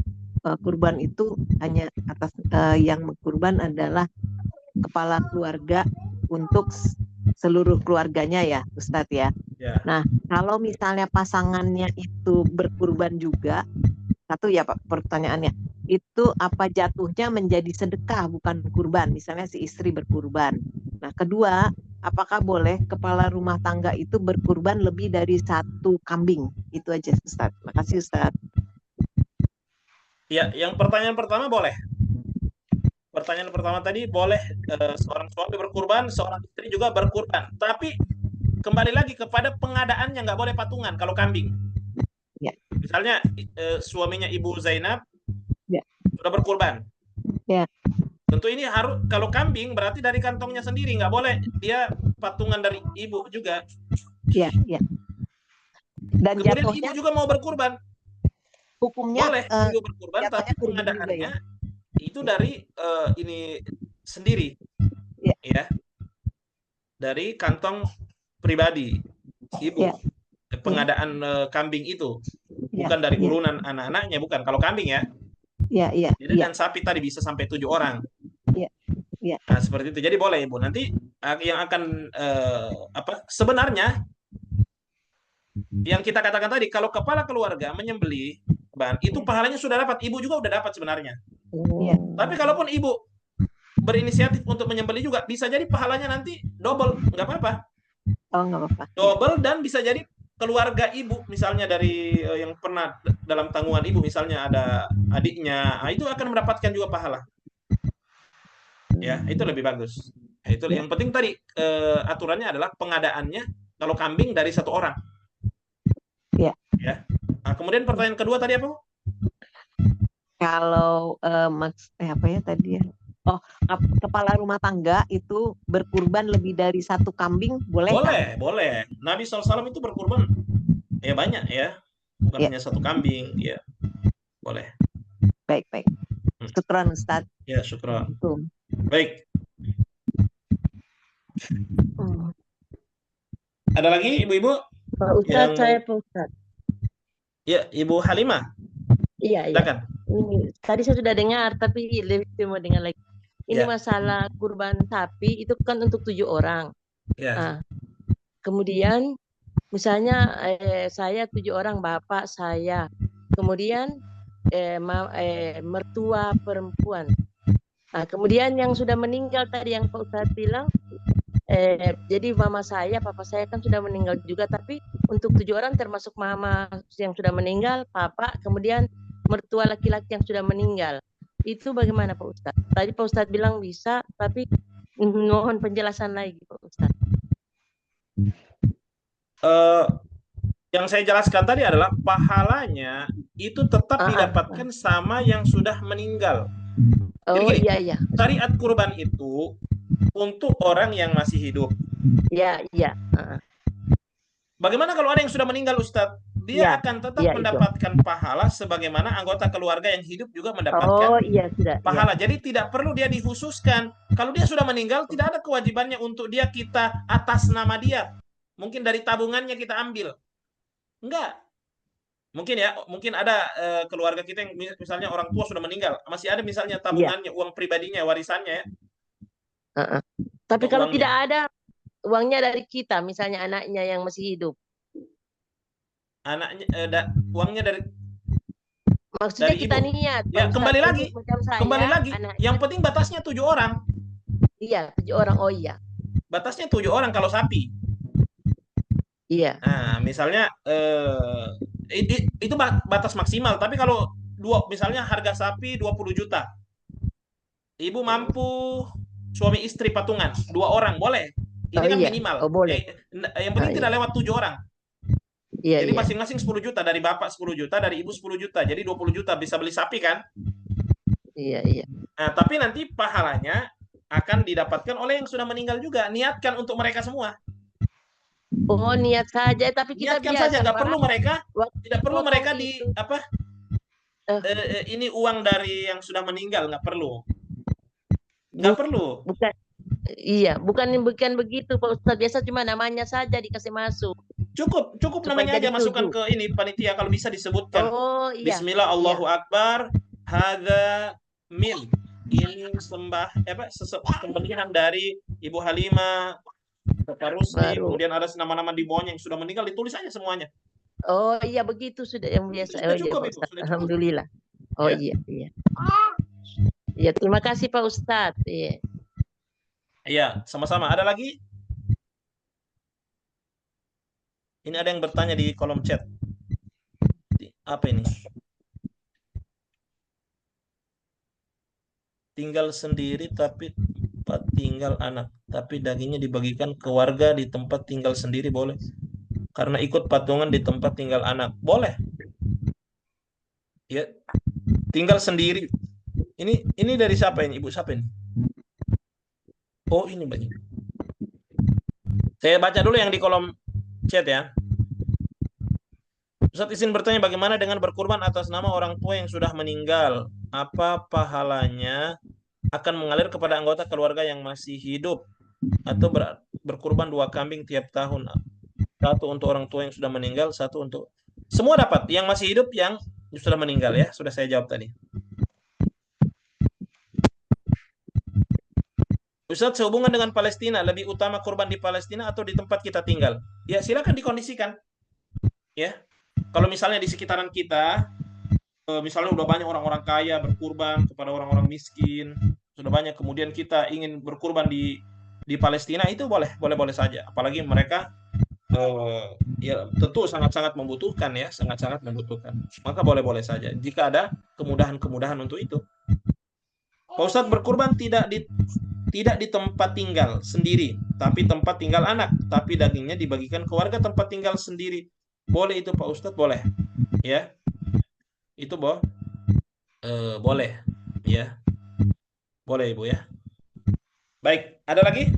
kurban itu hanya atas yang kurban adalah kepala keluarga untuk seluruh keluarganya ya Ustadz ya. Nah kalau misalnya pasangannya itu berkurban juga, satu ya Pak pertanyaannya, itu apa jatuhnya menjadi sedekah bukan kurban, misalnya si istri berkurban. Nah kedua, apakah boleh kepala rumah tangga itu berkurban lebih dari 1 kambing? Itu aja Ustadz. Makasih Ustadz. Ya, yang pertanyaan pertama boleh. Pertanyaan pertama tadi boleh seorang suami berkurban, seorang istri juga berkurban. Tapi kembali lagi kepada pengadaannya, nggak boleh patungan kalau kambing. Ya. Misalnya suaminya Ibu Zainab sudah berkurban. Ya. Tentu ini harus, kalau kambing berarti dari kantongnya sendiri, nggak boleh dia patungan dari ibu juga. Iya. Dan kemudian jatuhnya, ibu juga mau berkurban. Hukumnya boleh ibu berkurban, tapi pengadaannya itu dari ini sendiri, ya, dari kantong pribadi ibu. Pengadaan kambing itu bukan dari urunan anak-anaknya, bukan. Kalau kambing ya. Jadi dan sapi tadi bisa sampai 7 orang. Nah, seperti itu. Jadi boleh ibu. Nanti yang akan sebenarnya yang kita katakan tadi, kalau kepala keluarga menyembelih itu pahalanya sudah dapat, ibu juga udah dapat sebenarnya. Tapi kalaupun ibu berinisiatif untuk menyembelih juga, bisa jadi pahalanya nanti double, nggak apa-apa. Nggak apa-apa. Double, dan bisa jadi keluarga ibu, misalnya dari yang pernah dalam tanggungan ibu, misalnya ada adiknya, itu akan mendapatkan juga pahala. Ya, itu lebih bagus. Itu yang penting tadi aturannya adalah pengadaannya kalau kambing dari 1 orang. Ya. Nah, kemudian pertanyaan kedua tadi apa, Bu? Kalau tadi ya? Oh, kepala rumah tangga itu berkurban lebih dari 1 kambing, boleh? Boleh. Nabi SAW itu berkurban ya banyak ya, bukan hanya 1 kambing, ya. Boleh. Baik. Syukran Ustaz. Ya, syukran. Baik. Ada lagi ibu-ibu Pak Ustadz, yang saya Pak Ustadz. ya, Ibu Halimah, Iya, iya. silakan. Ini, tadi saya sudah dengar, tapi lebih mau dengar lagi. Ini Ya. masalah kurban sapi itu kan untuk 7 orang. Ya. Nah, kemudian misalnya saya 7 orang, bapak saya, kemudian mertua perempuan. Nah, kemudian yang sudah meninggal tadi yang Pak Ustadz bilang, jadi mama saya, papa saya kan sudah meninggal juga, tapi untuk 7 orang termasuk mama yang sudah meninggal, papa, kemudian mertua laki-laki yang sudah meninggal. Itu bagaimana Pak Ustadz? Tadi Pak Ustadz bilang bisa, tapi mohon penjelasan lagi Pak Ustadz. Yang saya jelaskan tadi adalah pahalanya itu tetap didapatkan sama yang sudah meninggal. Oh Jadi, iya. syariat kurban itu untuk orang yang masih hidup. Iya. Bagaimana kalau ada yang sudah meninggal, Ustadz? Dia akan tetap mendapatkan pahala sebagaimana anggota keluarga yang hidup juga mendapatkan pahala. Jadi tidak perlu dia dikhususkan. Kalau dia sudah meninggal, tidak ada kewajibannya untuk kita atas nama dia. Mungkin dari tabungannya kita ambil. Enggak. Mungkin ada keluarga kita yang misalnya orang tua sudah meninggal, masih ada misalnya tabungannya, uang pribadinya, warisannya ya. Tapi kalau tidak ada uangnya dari kita, misalnya anaknya yang masih hidup. Anaknya uangnya dari maksudnya dari kita ibu. Niat. Ya, kembali lagi. Anaknya. Yang penting batasnya 7 orang. Iya, 7 orang. Oh iya. Batasnya 7 orang kalau sapi. Iya. Nah, misalnya itu batas maksimal, tapi kalau misalnya harga sapi 20 juta. Ibu mampu suami istri patungan 2 orang boleh. Ini kan minimal. Boleh. Yang penting tidak lewat 7 orang. Jadi masing-masing 10 juta, dari bapak 10 juta, dari ibu 10 juta. Jadi 20 juta bisa beli sapi kan? Iya. Nah, tapi nanti pahalanya akan didapatkan oleh yang sudah meninggal juga. Niatkan untuk mereka semua. Oh, niat saja, tapi kita niatkan saja, nggak perlu mereka, tidak perlu mereka di apa? Ini uang dari yang sudah meninggal, nggak perlu. Nggak perlu. Bukan. Iya, bukan begitu Pak Ustadz. Biasa cuma namanya saja dikasih masuk. Cukup namanya aja masukkan ke ini panitia, kalau bisa disebutkan. Oh, iya. Bismillah, Allahu Akbar, hadza mil. Ini sembelihan dari Ibu Halimah, Bapak Rusli, kemudian ada nama-nama di bawahnya yang sudah meninggal, ditulis aja semuanya. Oh iya, begitu sudah yang biasa. Sudah cukup itu. Alhamdulillah. Oh iya. Iya, terima kasih Pak Ustadz. Iya, sama-sama. Ada lagi? Ini ada yang bertanya di kolom chat. Apa ini? Tinggal sendiri tapi tempat tinggal anak, tapi dagingnya dibagikan ke warga di tempat tinggal sendiri boleh? Karena ikut patungan di tempat tinggal anak. Boleh. Ya. Tinggal sendiri. Ini dari siapa ini? Ibu siapa ini? Oh, ini banyak. Saya baca dulu yang di kolom chat ya. Ustaz izin bertanya, bagaimana dengan berkurban atas nama orang tua yang sudah meninggal? Apa pahalanya akan mengalir kepada anggota keluarga yang masih hidup? Atau berkurban 2 kambing tiap tahun? 1 untuk orang tua yang sudah meninggal, 1 untuk... Semua dapat, yang masih hidup, yang sudah meninggal ya. Sudah saya jawab tadi. Ustaz, sehubungan dengan Palestina, lebih utama kurban di Palestina atau di tempat kita tinggal? Ya, silakan dikondisikan. Ya. Kalau misalnya di sekitaran kita, misalnya udah banyak orang-orang kaya berkurban kepada orang-orang miskin, sudah banyak, kemudian kita ingin berkurban di Palestina, itu boleh saja. Apalagi mereka ya tentu sangat-sangat membutuhkan ya, sangat-sangat membutuhkan. Maka boleh-boleh saja jika ada kemudahan-kemudahan untuk itu. Pak Ustadz, berkurban tidak di tempat tinggal sendiri, tapi tempat tinggal anak, tapi dagingnya dibagikan ke warga tempat tinggal sendiri. Boleh itu Pak Ustadz? Boleh. Ya. Itu boleh. Ya. Boleh Ibu ya. Baik, ada lagi?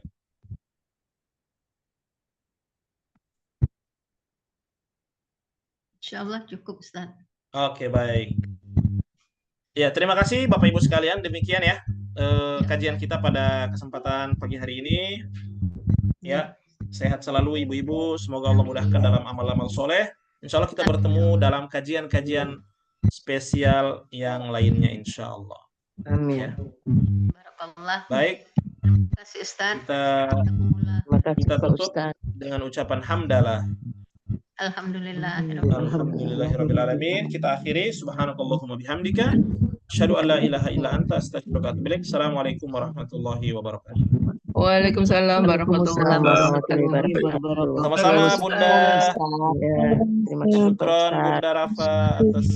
Insyaallah cukup Ustaz. Oke, baik. Ya, terima kasih Bapak Ibu sekalian. Demikian ya kajian kita pada kesempatan pagi hari ini. ya. Sehat selalu ibu-ibu. Semoga Allah mudahkan dalam amal-amal soleh. Insya Allah kita bertemu dalam kajian-kajian spesial yang lainnya insya Allah. Amin. Ya. Barakallah. Baik, Terima kasih Ustaz. Terima kasih kita Pak tutup Ustaz. dengan ucapan hamdalah. Alhamdulillah. Alhamdulillahirabbil alamin. Kita akhiri subhanakallahumma bihamdika asyhadu an la ilaha illa anta astaghfiruka wa atubu ilaik. Assalamualaikum warahmatullahi wabarakatuh. Waalaikumsalam warahmatullahi Warahmatullahi wabarakatuh. wabarakatuh. Sama-sama Bunda. Ya, terima kasih Pak Syukron Ustaz. Bunda Rafa atas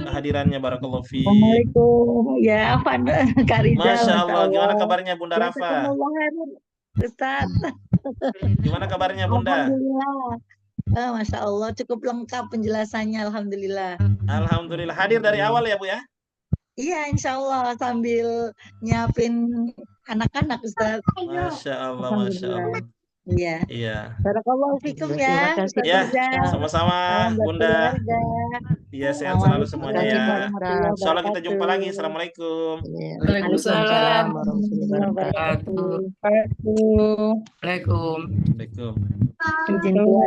kehadirannya, barakallahu fi. Assalamualaikum. Ya, Afan, Kak Rizal. Masya Allah, gimana kabarnya Bunda Rafa? Ustaz. Gimana kabarnya Bunda? Alhamdulillah. Masya Allah, cukup lengkap penjelasannya. Alhamdulillah. Alhamdulillah, hadir dari awal ya Bu ya? Iya, insya Allah sambil nyiapin anak-anak, Ustaz. Masya Allah, Masya Allah. Iya. Iya. Barakallahu fikum ya. Terima kasih. Ustaz Ya, Rizal. sama-sama Salam buat Bunda. keluarga. Iya, sehat selalu semuanya ya. Warahmatullahi Insya Allah kita jumpa lagi. wabarakatuh. Assalamualaikum. Waalaikumsalam warahmatullahi wabarakatuh. warahmatullahi wabarakatuh. Waalaikumsalam. Waalaikumsalam. Izin keluar.